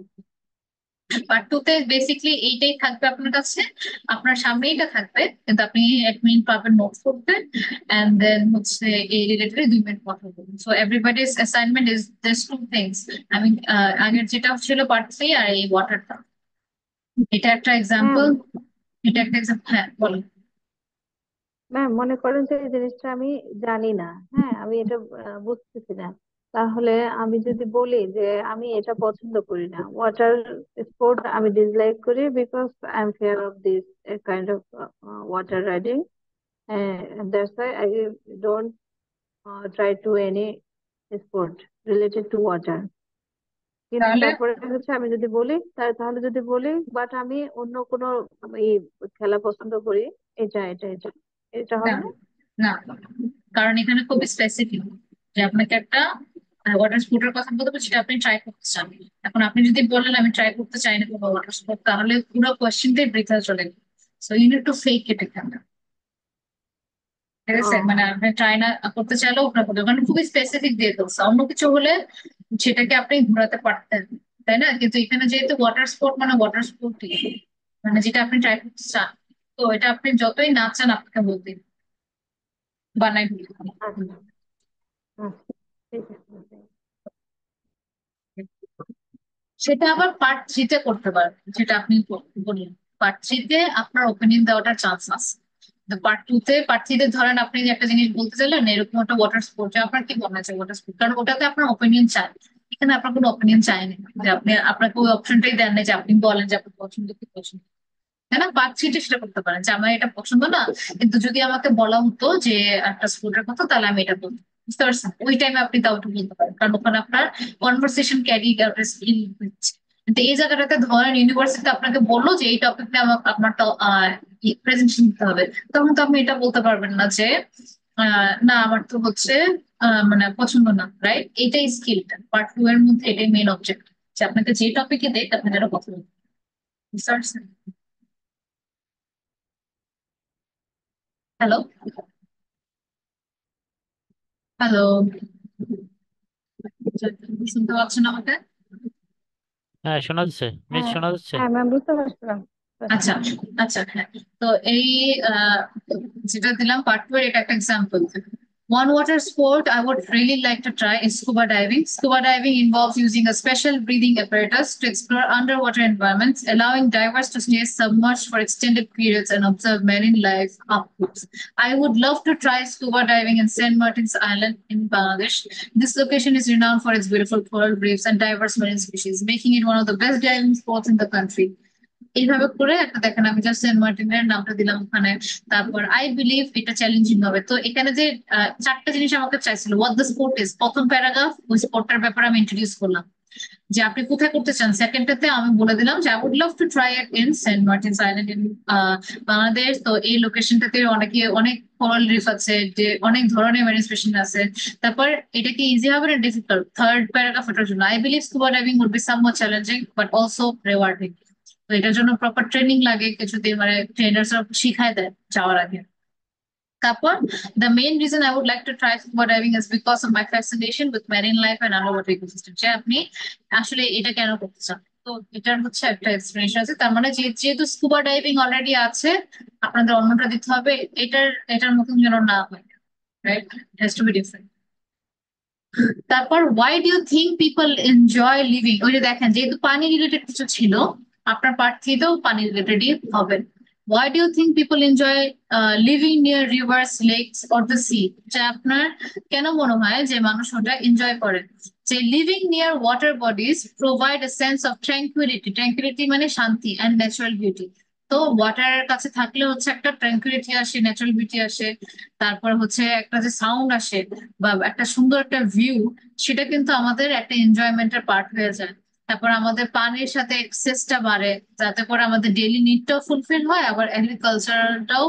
পার্ট টু তে বেসিকলি এইটাই থাকবে আপনার কাছে, আপনার সামনে এটা থাকবে কিন্তু আপনি 1 মিনিট পাবেন নোটস করতে, এন্ড দেন হচ্ছে এই রিলেটেড 2 মিনিট কথা বলবেন। So everybody's assignment is this two things. আমি আগের যেটা ছিল পার্ট থ্রি আর এই ওয়াটারটা, এটা একটা ম্যাম, এক্সাম্পল। এটা একটা এক্সাম্পল, হ্যাঁ বলুন। ম্যাম মনে করেন যে এই জিনিসটা আমি জানি না, হ্যাঁ আমি এটা বুঝতেছি না, তাহলে আমি যদি বলি যে আমি এটা পছন্দ করি না, ওয়াটার স্পোর্ট আমি ডিসলাইক করি, because I am fair of this kind of water riding, that's why I don't try to any sport related to water. কিন্তু তাহলে তারপরে হচ্ছে আমি যদি বলি, তাহলে যদি বলি বাট আমি অন্য কোনো এই খেলা পছন্দ করি, এটা এটা এটা এটা না, হবে না। না, কারণ এখানে খুব স্পেসিফিক যে আপনাকে একটা ওয়াটার স্পোর্টের কথা বলতে হবে সেটা আপনি ট্রাই করতে চান। এখন আপনি যদি বলেন আমি ট্রাই করতে চাই না কোনো ওয়াটার স্পোর্ট, তাহলে পুরো কোয়েশ্চেনটাই বৃথা চলে গেল। So you need to fake it এখানে, ঠিক আছে? মানে ও আপনি ট্রাই না করতে চাইলেও আপনার করতে হবে। মানে খুবই স্পেসিফিক দিয়ে ফেলছে, অন্য কিছু হলে সেটাকে আপনি ঘোরাতে পারতেন, তাই না? কিন্তু এখানে যেহেতু ওয়াটার স্পোর্ট মানে ওয়াটার স্পোর্টই, মানে যেটা আপনি ট্রাই করতে চান, তো এটা আপনি যতই না চান আপনাকে বলতে বানাই দিতে আচ্ছা আচ্ছা, ঠিক আছে। সেটা আবার পার্ট থ্রিতে করতে পারবেন, যেটা আপনি বললেন। পার্ট থ্রিতে আপনার ওপিনিয়ন দেওয়াটার চান্স আছে। পার্ট টু তে, পার্ট থ্রিতে ধরেন আপনি যে একটা জিনিস বলতে চাইলেন এরকম একটা ওয়াটার স্পোর্ট, আপনার কি মনে হচ্ছে ওয়াটার স্পোর্ট, কারণ ওটাতে আপনার ওপিনিয়ন চাই। এখানে আপনার কোনো ওপিনিয়ন চায়নি, যে আপনি আপনাকে ওই অপশনটাই দেন না যে আপনি বলেন যে আপনার পছন্দ কি পছন্দ, তাই না? পার্ট থ্রিতে সেটা করতে পারেন যে আমার এটা পছন্দ না, কিন্তু যদি আমাকে বলা হতো যে একটা স্পোর্টের কথা তাহলে আমি এটা বলতাম। বুঝতে পারছেন? ওই টাইমে আপনি তাও একটু বলতে পারেন, কারণ ওখানে আপনার কনভারসেশন ক্যারি স্কিল হচ্ছে। কিন্তু এই জায়গাটাতে ধরেন ইউনিভার্সিটি আপনাকে বললো যে এই টপিকটা আপনার তো প্রেজেন্টেশন দিতে হবে, তখন তো আপনি এটা বলতে পারবেন না যে না আমার তো হচ্ছে মানে পছন্দ না, রাইট? এটাই স্কিলটা পার্ট টু এর মধ্যে, এটাই মেন অবজেক্ট, যে আপনাকে যে টপিকে দেয় আপনাকে এটা কথা বলতে হবে। বুঝতে পারছেন? হ্যালো, হ্যালো, শুনতে পাচ্ছেন আমাকে? হ্যাঁ, শোনা যাচ্ছে মিস, হ্যাঁ শোনা যাচ্ছে। হ্যাঁ ম্যাম, বুঝতে পারছিলাম। আচ্ছা, আচ্ছা, হ্যাঁ। তো এই যেটা দিলাম পার্ট টু এর, এটা একটা example. One water sport I would really like to try is scuba diving. Scuba diving involves using a special breathing apparatus to explore underwater environments, allowing divers to stay submerged for extended periods and observe marine life up close. I would love to try scuba diving in Saint Martin's Island in Bangladesh. This location is renowned for its beautiful coral reefs and diverse marine species, making it one of the best diving spots in the country. এইভাবে করে একটা দেখেন, আমি just Saint মার্টিনের নামটা দিলাম ওখানে। তারপর আই বিলিভ এটা চ্যালেঞ্জিং হবে। তো এখানে যে চারটা জিনিস আমাকে চাইছিল, হোয়াট দ্য স্পোর্ট ইজ, প্রথম প্যারাগ্রাফ ওই স্পোর্টটার ব্যাপারে আমি ইন্ট্রোডিউস করলাম, যে আপনি কোথায় করতে চান। সেকেন্ডটাতে আমি বলে দিলাম যে I would love to try it in Saint Martin's Island in Bangladesh. তো এই লোকেশনটাতে অনেক কোরাল রিফ আছে, যে অনেক ধরনের মেরিন স্পেসিস আছে। তারপর এটা কি ইজি হবে না ডিফিকাল্ট, থার্ড প্যারাগ্রাফ এটার জন্য I believe scuba diving would be somewhat challenging but also rewarding. তো এটার জন্য প্রপার ট্রেনিং লাগে, কিছুদিন মানে ট্রেনার্স শিখায় দেয় যাওয়ার আগে। তারপর the main reason I would like to try scuba diving is because of my fascination with marine life and underwater ecosystem, যে আপনি আসলে এটা কেন করতে চান। তো এটার হচ্ছে একটা এক্সপ্লেনেশন আছে, তার মানে যেহেতু স্কুবা ডাইভিং অলরেডি আছে, আপনাদের অন্যটা দিতে হবে, এটার এটার মতন যেন না হয়, right? It has to B different. তারপর why do you think people enjoy living, ওই যে দেখেন যেহেতু পানি রিলেটেড কিছু ছিল, আপনার পার্ট থ্রিতেও পানি রিলেটেডই হবে। why do you think people enjoy living near rivers, lakes or the sea, যা আপনার কেন মনে হয় যে মানুষ ওটা এনজয় করে? যে living near water bodies provide a sense of tranquility, tranquility মানে শান্তি, অ্যান্ড ন্যাচারাল বিউটি। তো ওয়াটারের কাছে থাকলে হচ্ছে একটা ট্র্যাঙ্কুইলিটি আসে, ন্যাচারাল বিউটি আসে, তারপর হচ্ছে একটা যে সাউন্ড আসে বা একটা সুন্দর একটা ভিউ, সেটা কিন্তু আমাদের একটা এনজয়মেন্টের পার্ট হয়ে যায়। তারপর আমাদের পানির সাথে এক্সেসটা বাড়ে, যাতে করে আমাদের ডেইলি নিডটাও ফুলফিল হয়, আবার এগ্রিকালচারটাও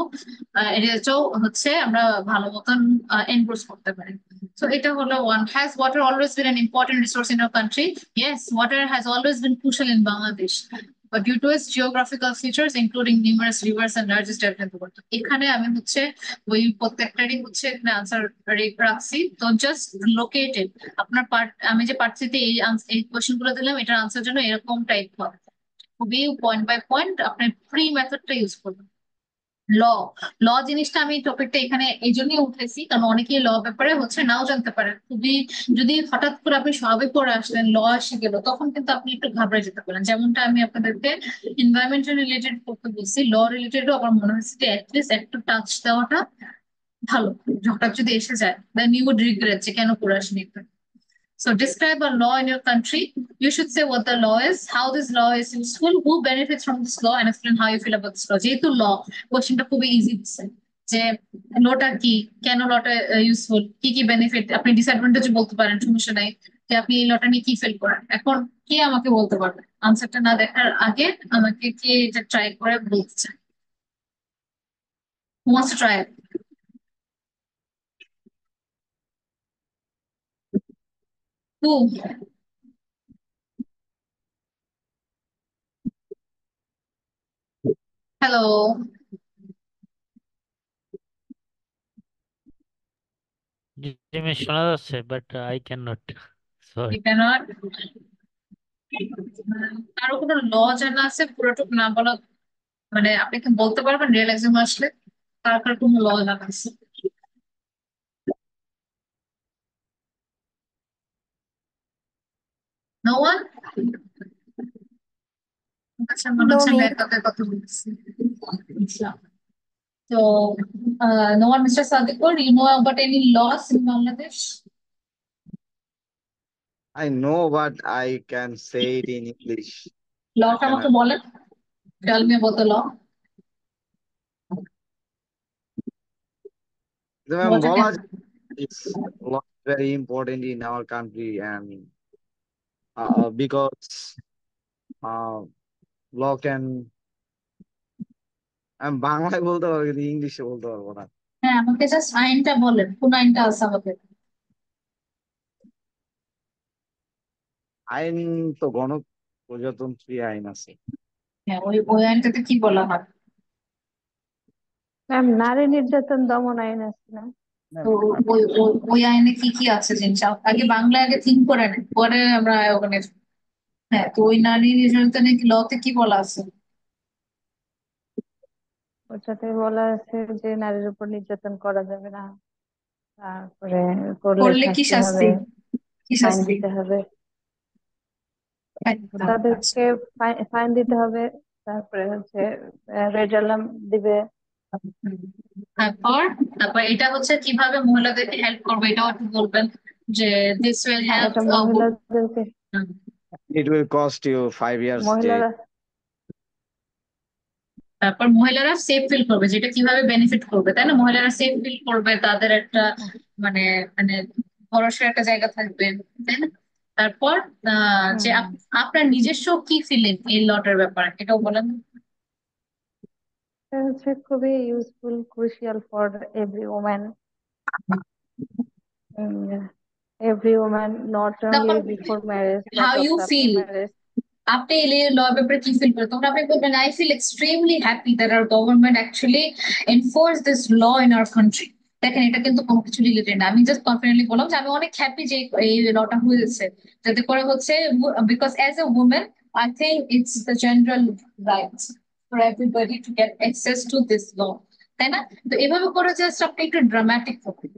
এরিয়াটাও হচ্ছে আমরা ভালো মতন এনক্রোচ করতে পারি। So এটা হলো one. Has water always been an important resource in our country? Yes, water has always been crucial in Bangladesh. But due to its geographical features, including numerous rivers and largest depth in the world. এখানে আমি হচ্ছে ওই প্রত্যেকটারই হচ্ছে এখানে answer রাখছি, তো just located আপনার part, আমি যে পার্ট থ্রিতে এই কোয়েশ্চেন গুলো দিলাম, এটার আনসার জন্য এরকম টাইপ হবে, খুবই পয়েন্ট বাই পয়েন্ট আপনার ফ্রি মেথডটা ইউজ করবেন। ল, ল জিনিসটা আমি টপিকটা এখানে এই জন্যই উঠেছি কারণ অনেকেই ল ব্যাপারে হচ্ছে নাও জানতে পারেন। খুবই যদি হঠাৎ করে আপনি সবে পড়ে আসলেন, ল এসে গেল, তখন কিন্তু আপনি একটু ঘাবড়ে যেতে পারেন। যেমনটা আমি আপনাদেরকে এনভায়রনমেন্টাল রিলেটেড করতে বলছি, ল রিলেটেডও আমার মনে হয়েছে যে অ্যাটলিস্ট একটু টাচ দেওয়াটা ভালো। হঠাৎ যদি এসে যায় দেন ইউ উড রিগ্রেট যে কেন পড়ে আসেনি। So describe a law in your country. You should say what the law is, how this law is useful, who benefits from this law, and explain how you feel about this law. যেহেতু ল, কোশ্চেনটা খুবই easy দিচ্ছে যে লটা কি, কেন লটা useful, কি কি বেনিফিট, আপনি ডিসঅ্যাডভান্টেজ বলতে পারেন, সমস্যা নাই, যে আপনি এই লটা নিয়ে কি ফিল করেন। এখন কে আমাকে বলতে পারবে আনসারটা না দেখার আগে, আমাকে কে এটা ট্রাই করে বলতে চায়? Who wants to try it? Who? Hello. G miss শোনা যাচ্ছে but I can not, sorry. You cannot. আরো কোনো ল জানা আছে পুরোটুকু না বলা, মানে আপনি কি বলতে পারবেন রিয়েল এক্সাম আসলে কার কার কোনো ল জানা আছে? No one? আচ্ছা, মনে No, হচ্ছে আমি miss. একাতে কথা বলছি। আচ্ছা, তো no one, mister Sadikur, you know about any laws in Bangladesh? I know, but I can say it in English. I লটা আমাকে cannot. বলেন, tell me about the law. Ma'am, লটা বলা কেন? যায় it's law is very important in our country, and because uh, law can, আমি বাংলায় বলতে পারবো কিন্তু ইংলিশে বলতে পারবো না। হ্যাঁ, আমাকে জাস্ট আইনটা বলেন, কোন আইনটা আছে আমাকে। আইন তো গণপ্রজাতন্ত্রী আইন আছে। হ্যাঁ, ওই ওই আইনটাতে কি বলা হয়? ম্যাম, নারী নির্যাতন দমন আইন আছে না? তো ওই আইনে কি কি আছে জিনিস আগে বাংলা আগে থিঙ্ক করে নেন, পরে আমরা ওখানে। হ্যাঁ, তো ওই নারী নির্যাতনে কি লতে কি বলা আছে? ওটাতে বলা আছে যে নারীর উপর নির্যাতন করা যাবে না, তারপরে করলে করলে কি শাস্তি হবে, শাস্তি? কি ফাইন শাস্তি? দিতে হবে, আচ্ছা। তাদেরকে ফাইন দিতে হবে, তারপরে হচ্ছে রেড অ্যালার্ম দিবে। তারপর তারপর এটা হচ্ছে কিভাবে মহিলাদেরকে হেল্প করবে এটাও একটু বলবেন, যে দিস উইল হ্যাঁ, হেল্প। এটা মহিলাদেরকে, It will cost you 5 years jail. মহিলারা তারপর মহিলারা সেফ ফিল করবে, যেটা কিভাবে বেনিফিট করবে, তাই না? মহিলারা সেফ ফিল করবে, তাদের একটা মানে মানে ভরসার একটা জায়গা থাকবে, তাই না? তারপর যে হুম, আপনার নিজস্ব কি ফিলিং এই লটার ব্যাপারে এটাও বলেন। এটা হচ্ছে খুবই useful, crucial for every woman, every woman, not তখন only before marriage but how you also after feel, marriage. আপনি এই ল ব্যাপারে কি ফিল করেন? তখন আপনি বলবেন I feel extremely happy that our government actually enforce this law in our country. দেখেন, এটা কিন্তু কোনো কিছু রিলেটেড না, আমি জাস্ট কনফিডেন্টলি বললাম যে আমি অনেক হ্যাপি যে এই লটা হয়েছে, যাতে করে হচ্ছে because as a women I think it's the general rights for everybody to get access to this law. তাই না? তো এভাবে করে জাস্ট আপনি একটু ড্রামাটিক করবেন।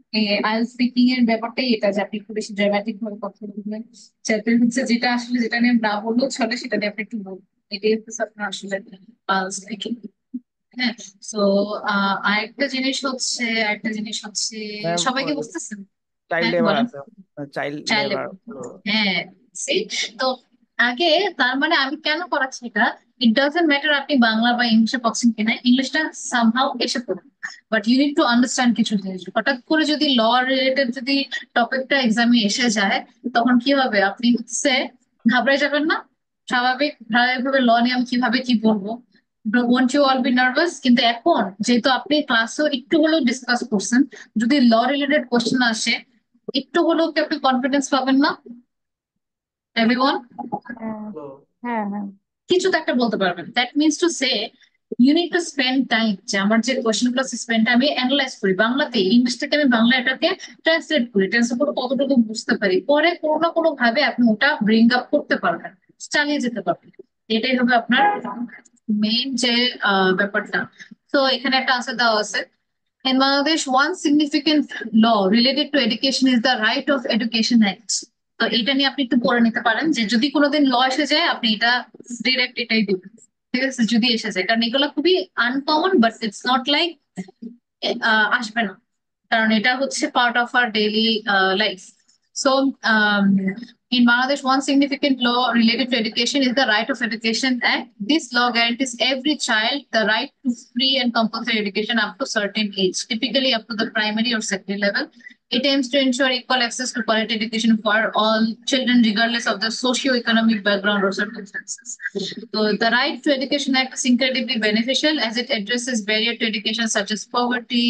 আইএলটিএস স্পিকিং এর ব্যাপারটাই এটা, যে আপনি একটু বেশি ড্রামাটিক ভাবে কথা বলবেন, যাতে হচ্ছে যেটা আসলে যেটা নিয়ে না বললেও চলে সেটা নিয়ে আপনি একটু বলবেন। এটাই হচ্ছে আপনার আসলে আইএলটিএস স্পিকিং। হ্যাঁ। তো আরেকটা জিনিস হচ্ছে ম্যাম সবাই কি ওই বুঝতেছেন? চাইল্ড হ্যাঁ লেবার বলেন। আছে, চাইল্ড চাইল্ড লেবার। লেবার। হ্যাঁ। see? তো আগে তার মানে আমি কেন করাচ্ছি এটা, ইট ডাজন্ট ম্যাটার আপনি বাংলা বা ইংলিশে পড়ছেন কিনা, ইংলিশটা সামহাও এসে পড়বে, but you need to understand কিছু জিনিস। হঠাৎ করে যদি ল রিলেটেড যদি টপিকটা এক্সামে এসে যায়, তখন কি হবে, আপনি হচ্ছে ঘাবড়ে যাবেন না? স্বাভাবিকভাবে ল নিয়ে আমি কিভাবে কি বলবো, won't you all be nervous? কিন্তু এখন যেহেতু আপনি ক্লাসেও একটু হলেও ডিসকাস করছেন, যদি ল রিলেটেড কোশ্চেন আসে, একটু হলেও কি আপনি কনফিডেন্স পাবেন না এভরিওয়ান? হ্যাঁ হ্যাঁ হ্যাঁ কিছু তো একটা বলতে পারবেন। That means to say you need to spend time, যে আমার যে কোশ্চেন গুলো স্পেন্ড আমি অ্যানালাইজ করি বাংলাতে, ইংলিশ থেকে আমি বাংলা এটাকে ট্রান্সলেট করি, ট্রান্সলেট করে কতটুকু বুঝতে পারি, পরে কোনো না কোনো ভাবে আপনি ওটা ব্রিং আপ করতে পারবেন, চালিয়ে যেতে পারবেন। এটাই হবে আপনার মেইন যে ব্যাপারটা। তো এখানে একটা আনসার দেওয়া আছে, in Bangladesh, one significant law related to education is the Right of Education Act. তো এটা নিয়ে আপনি একটু পড়ে নিতে পারেন, যে যদি কোনোদিন ল এসে যায় আপনি এটা ডিরেক্ট এটাই দিবেন। ঠিক আছে, যদি এসে যায়, কারণ এগুলো খুবই uncommon, but it's not like আসবে না, কারণ এটা হচ্ছে part of our daily life. So, in Bangladesh, one significant law related to education is the Right of Education Act. This law guarantees every child the right to free and compulsory education up to certain age, typically up to the primary or secondary level. It aims to ensure equal access to quality education for all children, regardless of their socio-economic background or circumstances. So, the Right to Education Act is incredibly beneficial as it addresses barrier to education such as poverty,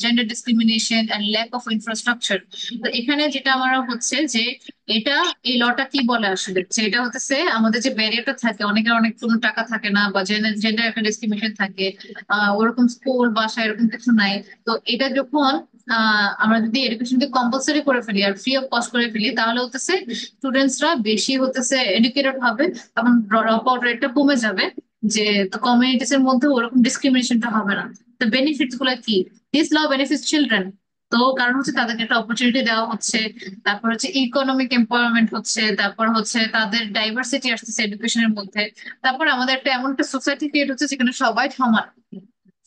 gender discrimination, and lack of infrastructure. তো এখানে যেটা আমরা হচ্ছে যে এটা, এই লটা কি বলে আসলে, যে এটা হচ্ছে আমাদের যে ব্যারিয়ারটা থাকে, অনেকের অনেক কোনো টাকা থাকে না, বা জেন্ডার একটা ডিসক্রিমিনেশন থাকে, ওরকম স্কুল বাসা এরকম কিছু নাই। তো এটা যখন আমরা যদি এডুকেশনকে কম্পালসরি করে ফেলি আর ফ্রি অফ কস্ট করে ফেলি, তাহলে হতেছে স্টুডেন্টসরা বেশি হতেছে এডুকেটেড হবে, এবং ড্রপ আউট রেটটা কমে যাবে, যে কমিউনিটিস এর মধ্যে ওরকম ডিসক্রিমিনেশনটা হবে না। তো বেনিফিটস গুলো কি? This law benefits children. তো কারণ হচ্ছে তাদেরকে একটা অপরচুনিটি দেওয়া হচ্ছে, তারপর হচ্ছে ইকোনমিক এম্পাওয়ারমেন্ট হচ্ছে, তারপর হচ্ছে তাদের ডাইভার্সিটি আসতেছে এডুকেশনের মধ্যে, তারপর আমাদের একটা এমন একটা সোসাইটি ক্রিয়েট হচ্ছে যেখানে সবাই সমান।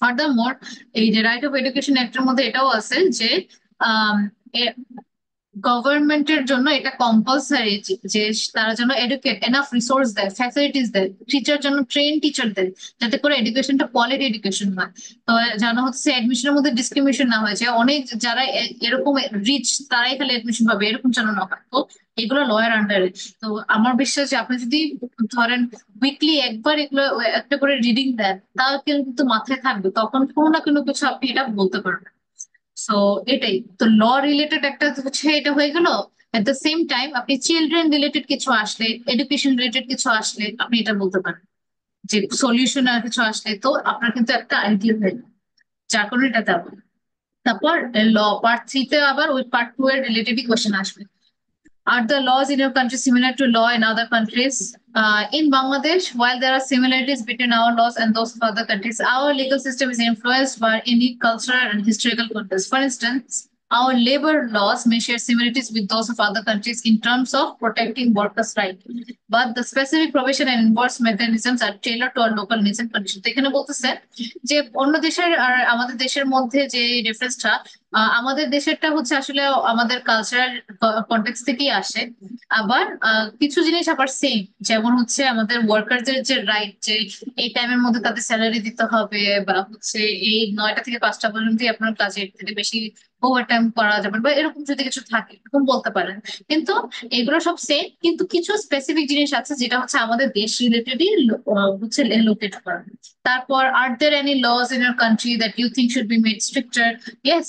ফার্দারমোর, এই যে রাইট অফ এডুকেশন অ্যাক্টের মধ্যে এটাও আছে যে গভর্নমেন্টের জন্য এটা কম্পালসারি যে তারা যেন এডুকেট এনাফ রিসোর্স দেয়, ফ্যাসিলিটিস দেয়, টিচার যেন ট্রেন টিচার দেয়, যাতে করে এডুকেশনটা কোয়ালিটি এডুকেশন হয়। তো যেন হচ্ছে অ্যাডমিশনের মধ্যে ডিসক্রিমিনেশন না হয়েছে, অনেক যারা এরকম রিচ তারাই খালি অ্যাডমিশন পাবে, এরকম যেন না হয়। তো এগুলো লয়ার আন্ডারে। তো আমার বিশ্বাস যে আপনি যদি ধরেন উইকলি একবার এগুলো একটা করে রিডিং দেন, তাও কিন্তু মাথায় থাকবে, তখন কোনো না কোনো কিছু আপনি এটা বলতে পারবেন। সো এটাই তো ল রিলেটেড একটা হচ্ছে, এটা হয়ে গেল। এট দ্য সেম টাইম আপনি চিলড্রেন রিলেটেড কিছু আসলে, এডুকেশন রিলেটেড কিছু আসলে আপনি এটা বলতে পারেন, যে সলিউশন আর কিছু আসলে, তো আপনার কিন্তু একটা আইডিয়া হয়ে যাবে, যার কারণে এটা দেবো। তারপর ল পার্ট 3 তে আবার ওই পার্ট 2 এর রিলেটেডই কোশ্চেন আসবে। Are the laws in your country similar to law in other countries? In Bangladesh, while there are similarities between our laws and those of other countries, our legal system is influenced by unique cultural and historical context. For instance, our labor laws may share similarities with those of other countries in terms of protecting workers' rights, but the specific provision and enforced mechanisms are tailored to our local needs and conditions. তো এখানে বলতেছে যে অন্য দেশের আর আমাদের দেশের মধ্যে যে ডিফারেন্সটা, আমাদের দেশেরটা হচ্ছে আসলে আমাদের কালচারাল কন্টেক্সট থেকেই আসে। আবার কিছু জিনিস আবার সেম, যেমন হচ্ছে আমাদের ওয়ার্কারদের যে রাইট, যে এই টাইমের মধ্যে তাদের স্যালারি দিতে হবে, বা হচ্ছে এই 9টা থেকে 5টা পর্যন্তই আপনার কাজে, এর থেকে বেশি ওভার টাইম করা যাবে, বা এরকম যদি কিছু থাকে এরকম বলতে পারেন। কিন্তু এগুলো সব সেম, কিন্তু কিছু স্পেসিফিক জিনিস আছে যেটা হচ্ছে আমাদের দেশ রিলেটেডই হচ্ছে লোকেট করা। তারপর, আর there any laws in your country that you think should be made stricter? Yes,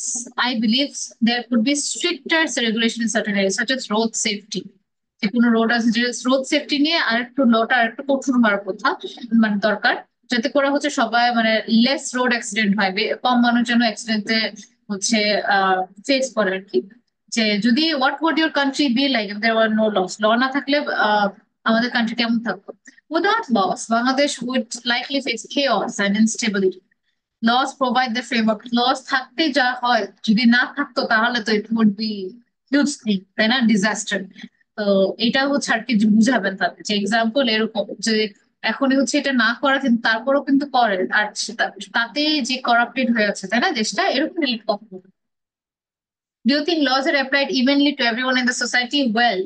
I believe there could be stricter regulation in certain areas, such as road safety. যে কোনো রোড আছে, যে রোড সেফটি নিয়ে আরেকটু লটা আরেকটু কঠোর হওয়ার কথা, মানে দরকার, যাতে করে হচ্ছে সবাই মানে লেস রোড অ্যাক্সিডেন্ট হয়, কম মানুষ যেন অ্যাক্সিডেন্টে হচ্ছে ফেস করে আর কি। যে যদি what would your country be like if there were no laws? Law না থাকলে আমাদের কান্ট্রি কেমন থাকতো? Without laws, Bangladesh would likely face chaos and instability. Laws provide the framework, laws থাকতেই যা হয়, যদি না থাকতো তাহলে তো it would be huge thing, তাই না, ডিজাস্টার। তো এটা হচ্ছে আর কি যে বুঝাবেন তাদের, যে এক্সাম্পল এরকম যে এখনই হচ্ছে এটা না করা কিন্তু তারপরেও কিন্তু করে, আর তাতে যে করাপ্টেড হয়ে আছে, তাই না, দেশটা, এরকম রিলেট কথা বলবেন। Do you think laws are applied evenly to everyone in the society? Well,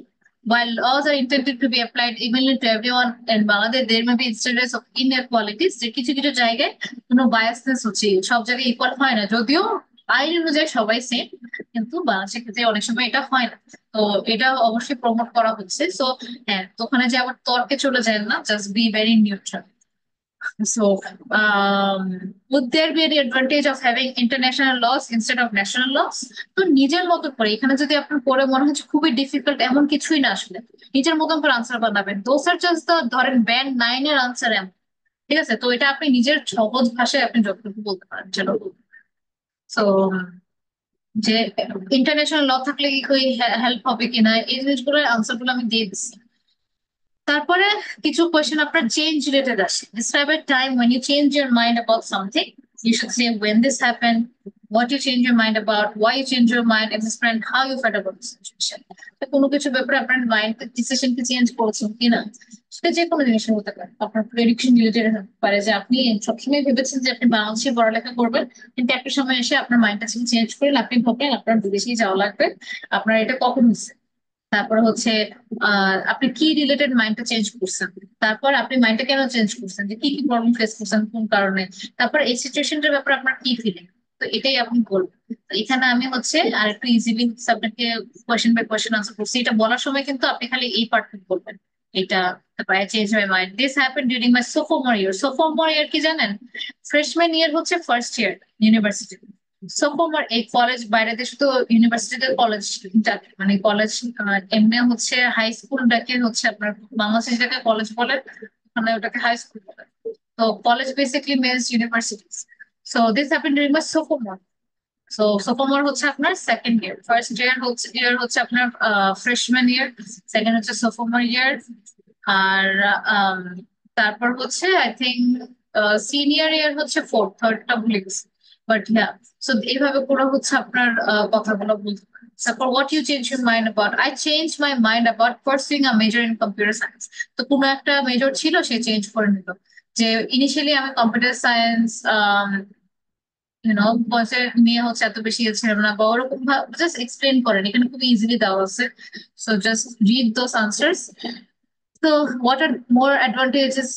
while laws are intended to be applied evenly to everyone in Bangladesh, there may be instances of inequalities যে কিছু কিছু জায়গায় কোনো biasness হচ্ছে, সব জায়গায় equal হয় না, যদিও আইন অনুযায়ী সবাই সেম, কিন্তু বাংলাদেশের ক্ষেত্রে অনেক সময় এটা হয় না। তো এটা অবশ্যই প্রমোট করা হচ্ছে। সো হ্যাঁ, তো ওখানে যে আবার তর্কে চলে যায় না, just be very neutral. So, would there be any advantage of having international laws instead of national laws? তো নিজের মতো করে, এখানে যদি আপনার পড়ে মনে হচ্ছে খুবই ডিফিকাল্ট, এমন কিছুই না আসলে, নিজের মতন করে আনসার বানাবেন। দোস আর জাস্ট দ্য, ধরেন ব্যান্ড 9 এর আনসার এমন, ঠিক আছে, তো এটা আপনি নিজের সহজ ভাষায় আপনি যতটুকু বলতে পারেন চলো। সো যে ইন্টারন্যাশনাল ল থাকলে কি হেল্প হবে কিনা, এই জিনিসগুলোর আনসার গুলো আমি দিয়ে দিচ্ছি। তারপরে কিছু কোয়েশ্চেন আপনার চেঞ্জ রিলেটেড আসে। Describe A time when you change your mind about something. You should say when this happened, what you change your mind about, why you change your mind, and explain how you felt about the situation. তো কোনো কিছু ব্যাপারে আপনার mind decision কি change করেছেন কিনা, সেটা যে কোনো জিনিস হতে পারে। আপনার প্রেডিকশন রিলেটেড হতে পারে যে আপনি সবসময় ভেবেছেন যে আপনি বাংলাদেশে পড়ালেখা করবেন, কিন্তু একটা সময় এসে আপনার মাইন্ডটা চেঞ্জ করেন, আপনি ভাবলেন আপনার বিদেশেই যাওয়া লাগবে। আপনার এটা কখন হচ্ছে? তারপরে হচ্ছে আপনি কি রিলেটেড মাইন্ডটা চেঞ্জ করছেন, তারপর আপনি মাইন্ডটা কেন চেঞ্জ করছেন, যে কি কি প্রবলেম ফেস করছেন কোন কারণে, তারপর এই সিচুয়েশনটার ব্যাপারে আপনার কি ফিলিং। তো এটাই আপনি বলবেন। তো এখানে আমি হচ্ছে আর একটু ইজিলি আপনাকে কোয়েশ্চেন বাই কোয়েশ্চেন আনসার করছি। এটা বলার সময় কিন্তু আপনি খালি এই পার্টটা বলবেন, এটা, তারপর I change my mind, this happened during my sophomore year. Sophomore year কি জানেন? ফ্রেশম্যান ইয়ার হচ্ছে ফার্স্ট ইয়ার ইউনিভার্সিটি। সোফোমোর এই কলেজ, বাইরে দেশে তো ইউনিভার্সিটিতে কলেজ ডাকে, মানে কলেজ এমনি হচ্ছে হাই স্কুল ডাকে, হচ্ছে আপনার বাংলাদেশে যেটাকে কলেজ বলে, মানে ওটাকে হাই স্কুল বলে। তো college basically means universities. So this happened during my sophomore. So sophomore হচ্ছে আপনার সেকেন্ড ইয়ার, ফার্স্ট ইয়ার হচ্ছে আপনার ফ্রেশম্যান ইয়ার, সেকেন্ড হচ্ছে সোফোমোর ইয়ার। আর আম, তারপর হচ্ছে আই থিঙ্ক সিনিয়র ইয়ার হচ্ছে ফোর্থ, থার্ডটা ভুলে গেছি, বাট হ্যাঁ। সো এইভাবে করে হচ্ছে আপনার কথাগুলো বলতে পারেন। তারপর what you change your mind about, I change my mind about pursuing a major in computer science. তো কোনো একটা মেজর ছিল, সে চেঞ্জ করে নিল। যে ইনিশিয়ালি আমি কম্পিউটার সায়েন্স বয়সের নিয়ে হচ্ছে এত বেশি ইয়ে ছিল না, বা ওরকম জাস্ট এক্সপ্লেন করেন, এখানে খুব ইজিলি দেওয়া আছে। So just read those answers. So, what are more advantages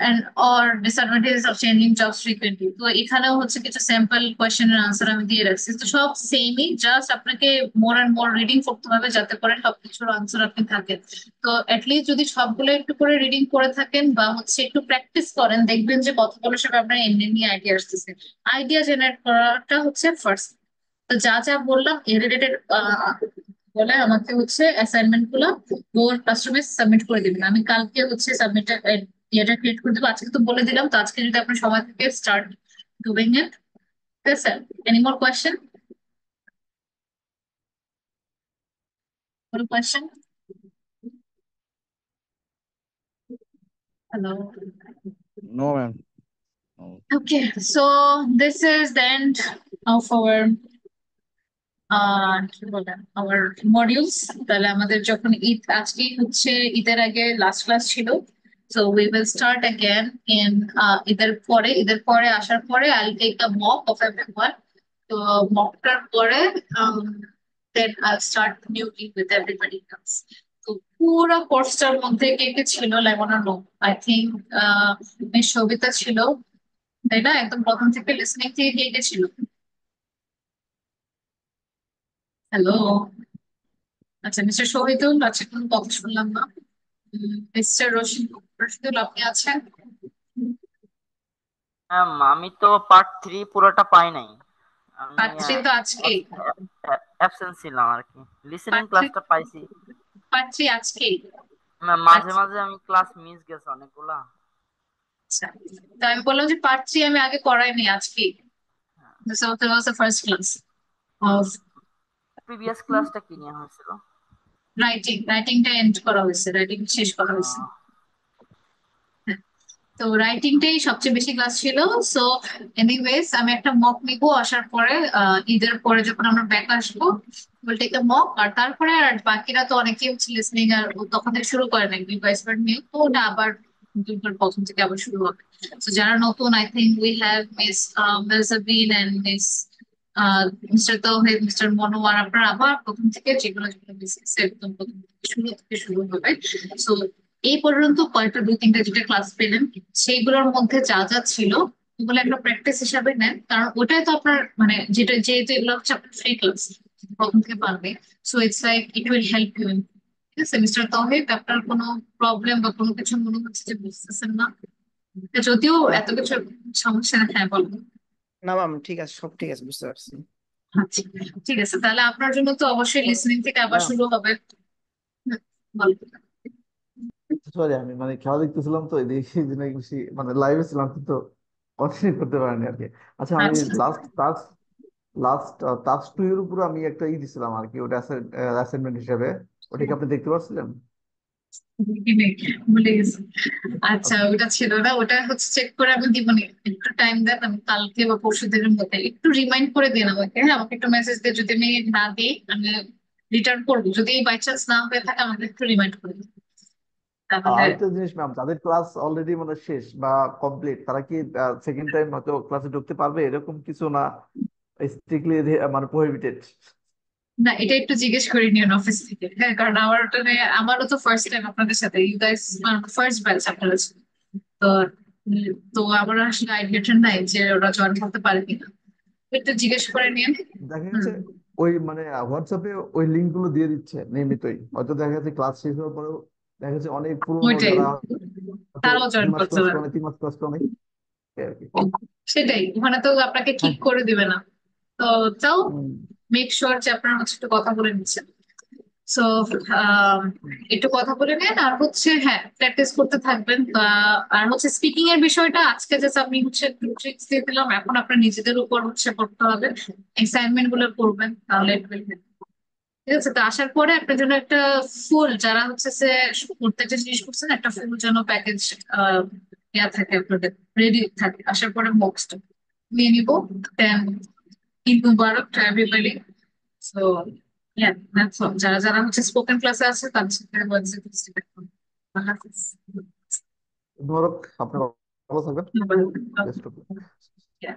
and or disadvantages of changing jobs frequently? তো এখানেও হচ্ছে কিছু স্যাম্পল কোয়েশ্চেনের আনসার আমি দিয়ে রাখছি। তো সব সেমই, জাস্ট আপনাকে মোর অ্যান্ড মোর রিডিং করতে হবে যাতে করে সবকিছুর আনসার আপনি থাকেন। তো অ্যাটলিস্ট যদি সবগুলো একটু করে রিডিং করে থাকেন বা হচ্ছে একটু প্র্যাকটিস করেন, দেখবেন যে কথাগুলোর সাথে আপনার এমনি এমনি আইডিয়া আসতেছে। আইডিয়া জেনারেট করাটা হচ্ছে ফার্স্ট। তো যা যা বললাম এ রিলেটেড বলে আমাকে হচ্ছে অ্যাসাইনমেন্ট গুলো ওর ক্লাসরুমে সাবমিট করে দিবেন। আমি কালকে হচ্ছে সাবমিট ইয়েটা ক্রিয়েট করে দেবো। আজকে তো বলে দিলাম, তো আজকে যদি আপনার সময় থেকে স্টার্ট ডুইং ইট। ঠিক আছে, এনি মোর কোয়েশ্চেন? কোনো question? Hello? No, ma'am. No. Okay, so this is the end of our কি বলে আমার মডিউলস। তাহলে আমাদের যখন ঈদ, আজকে হচ্ছে ঈদের আগে লাস্ট ক্লাস ছিল। So we will start again in ঈদের পরে আসার পরে I'll take a mock of everyone. তো মকটার পরে then I'll start the new week with everybody else. তো পুরো কোর্সটার মধ্যে কে কে ছিল লেমনা no, I think miss Sabita ছিল, তাই না? একদম প্রথম থেকে লিসনিং থেকে কে কে ছিল? হ্যালো? আচ্ছা, মিস্টার শহীদুল, আচ্ছা কোনো কথা শুনলাম না। মিস্টার রশিদুল, আপনি আছেন? ম্যাম আমি তো পার্ট 3 পুরোটা পাই নাই। আমি পাত্রী তো আজকেই। অ্যাবসেন্ট ছিলাম আর কি। লিসেনিং পাত্রী ক্লাসটা পাইছি। পাত্রী আজকেই। ম্যাম মাঝে আচ্ছা মাঝে আমি ক্লাস মিস গেছে অনেকগুলা। আচ্ছা। তো আমি বললাম যে পাত্রী আমি আগে করাইনি, আজকেই। So that was the first class of previous ক্লাসটা কি নিয়ে হয়েছিল? রাইটিংটা এন্ড করা হয়েছে, রাইটিং শেষ করা হয়েছে। আহ, তো রাইটিংটাই সবচেয়ে বেশি ক্লাস ছিল। সো এনিওয়েজ আমি একটা মক নিবো, আসার পরে ঈদের পরে যখন আমরা ব্যাক আসবো উইল টেক আ মক। আর তারপরে আর বাকিরা তো অনেকেই হচ্ছে লিসনিং আর তখন থেকে শুরু করে নাই ডিভাইস নিয়ে, তো ওটা আবার দুবার প্রথম থেকে আবার শুরু হবে। তো যারা নতুন, I think we have miss মেলসাবিন and miss mister Tauhid, mister Monowar, আপনারা আবার প্রথম থেকে যেগুলো যেগুলো বেসিক্স একদম প্রথম থেকে শুরু হবে। সো এই পর্যন্ত কয়েকটা 2-3টা যেটা ক্লাস পেলেন সেইগুলোর মধ্যে যা যা ছিল ওগুলো একটা প্র্যাকটিস হিসাবে নেন, কারণ ওটাই তো আপনার মানে যেটা যেহেতু এগুলো হচ্ছে আপনার ফ্রি ক্লাস প্রথম থেকে পারবে। So it's like it will help you. ঠিক আছে মিস্টার তৌহিদ, আপনার কোনো প্রবলেম বা কোনো কিছু মনে হচ্ছে যে বুঝতেছেন না? যদিও এত কিছু সমস্যা না, হ্যাঁ বলুন। না ম্যাম, ঠিক আছে, সব ঠিক আছে, বুঝতে পারছি। আচ্ছা, ঠিক আছে, তাহলে আপনার জন্য তো অবশ্যই লিসনিং থেকে আবার ম্যাম, শুরু হবে। হুম, বলুন। সরি আমি মানে খেলা দেখতেছিলাম তো দেখি যে নাকি বেশি মানে লাইভে ছিলাম কিন্তু কন্টিনিউ করতে পারিনি আর কি। আচ্ছা আমি আচ্ছা, লাস্ট টাস্ক 2 এর উপর আমি একটা দিছিলাম আর কি, ওটা অ্যাসাইনমেন্ট হিসেবে। ওটা কি আপনি দেখতে পাচ্ছিলেন? ভুলে গেছি। আচ্ছা, আচ্ছা ওটা ছিল না, ওটা হচ্ছে চেক করে আমি দিব নি। একটু টাইম দেন, আমি কালকে বা পরশু দিনের মধ্যে একটু রিমাইন্ড করে দিন আমাকে। হ্যাঁ, আমাকে একটু মেসেজ দিয়ে, যদি আমি না দিই আমি রিটার্ন করবো। যদি বাই চান্স না হয়ে থাকে আমাকে একটু রিমাইন্ড করে দিন তাহলে। আরেকটা জিনিস ম্যাম, যাদের ক্লাস অলরেডি মানে শেষ বা কমপ্লিট তারা কি সেকেন্ড টাইম হয়তো ক্লাসে ঢুকতে পারবে এরকম কিছু না, স্ট্রিক্টলি মানে প্রহিবিটেড? না, এটা একটু জিজ্ঞেস করে নিন অফিস থেকে। হ্যাঁ, কারণ আমার ওটা আমারও তো ফার্স্ট টাইম আপনাদের সাথে, ইউ গাইস ফার্স্ট ব্যাচ আপনারা ছিল। তো তো আমার আসলে আইডিয়াটা নাই যে ওরা জয়েন করতে পারে কিনা, একটু জিজ্ঞেস করে নিন। দেখা হুম, গেছে ওই মানে হোয়াটসঅ্যাপে ওই লিঙ্ক গুলো দিয়ে দিচ্ছে নিয়মিতই, হয়তো দেখা যাচ্ছে ক্লাস শেষ হওয়ার পরেও দেখা যাচ্ছে অনেক পুরনো ওইটাই, যারা হয়তো তারাও জয়েন 2 মাস করতে ক্লাস পারে। করে নাই, 3 মাস ক্লাস করে নাই, এই আর কি। সেটাই, ওখানে তো আপনাকে ঠিক হ্যাঁ। করে দিবে না। তো তাও হুম, মেক শিওর যে আপনারা হচ্ছে একটু কথা বলে নিচ্ছেন। সো হুম। একটু কথা বলে নেন, আর হচ্ছে হ্যাঁ প্র্যাকটিস করতে থাকবেন। আর হচ্ছে স্পিকিং এর বিষয়টা আজকে জাস্ট আমি হচ্ছে ট্রিক্স দিয়ে দিলাম, এখন আপনার নিজেদের উপর হচ্ছে করতে হবে, অ্যাসাইনমেন্ট গুলো করবেন, তাহলে it will help। ঠিক আছে, তো আসার পরে আপনার জন্য একটা ফুল, যারা হচ্ছে সে প্রত্যেকটা জিনিস করছেন একটা ফুল যেন প্যাকেজ ইয়া থাকে আপনাদের, রেডি থাকে। আসার পরে বক্সটা নিয়ে নিবো। Then Eid Mubarak to everybody. So yeah, that's all. যারা যারা হচ্ছে স্পোকেন ক্লাসে আছে তাদের সাথে হোয়াটসঅ্যাপ আল্লাহ হাফিজ। ধরক আপনার ভালো থাকবেন। Bye. Best of. Yeah.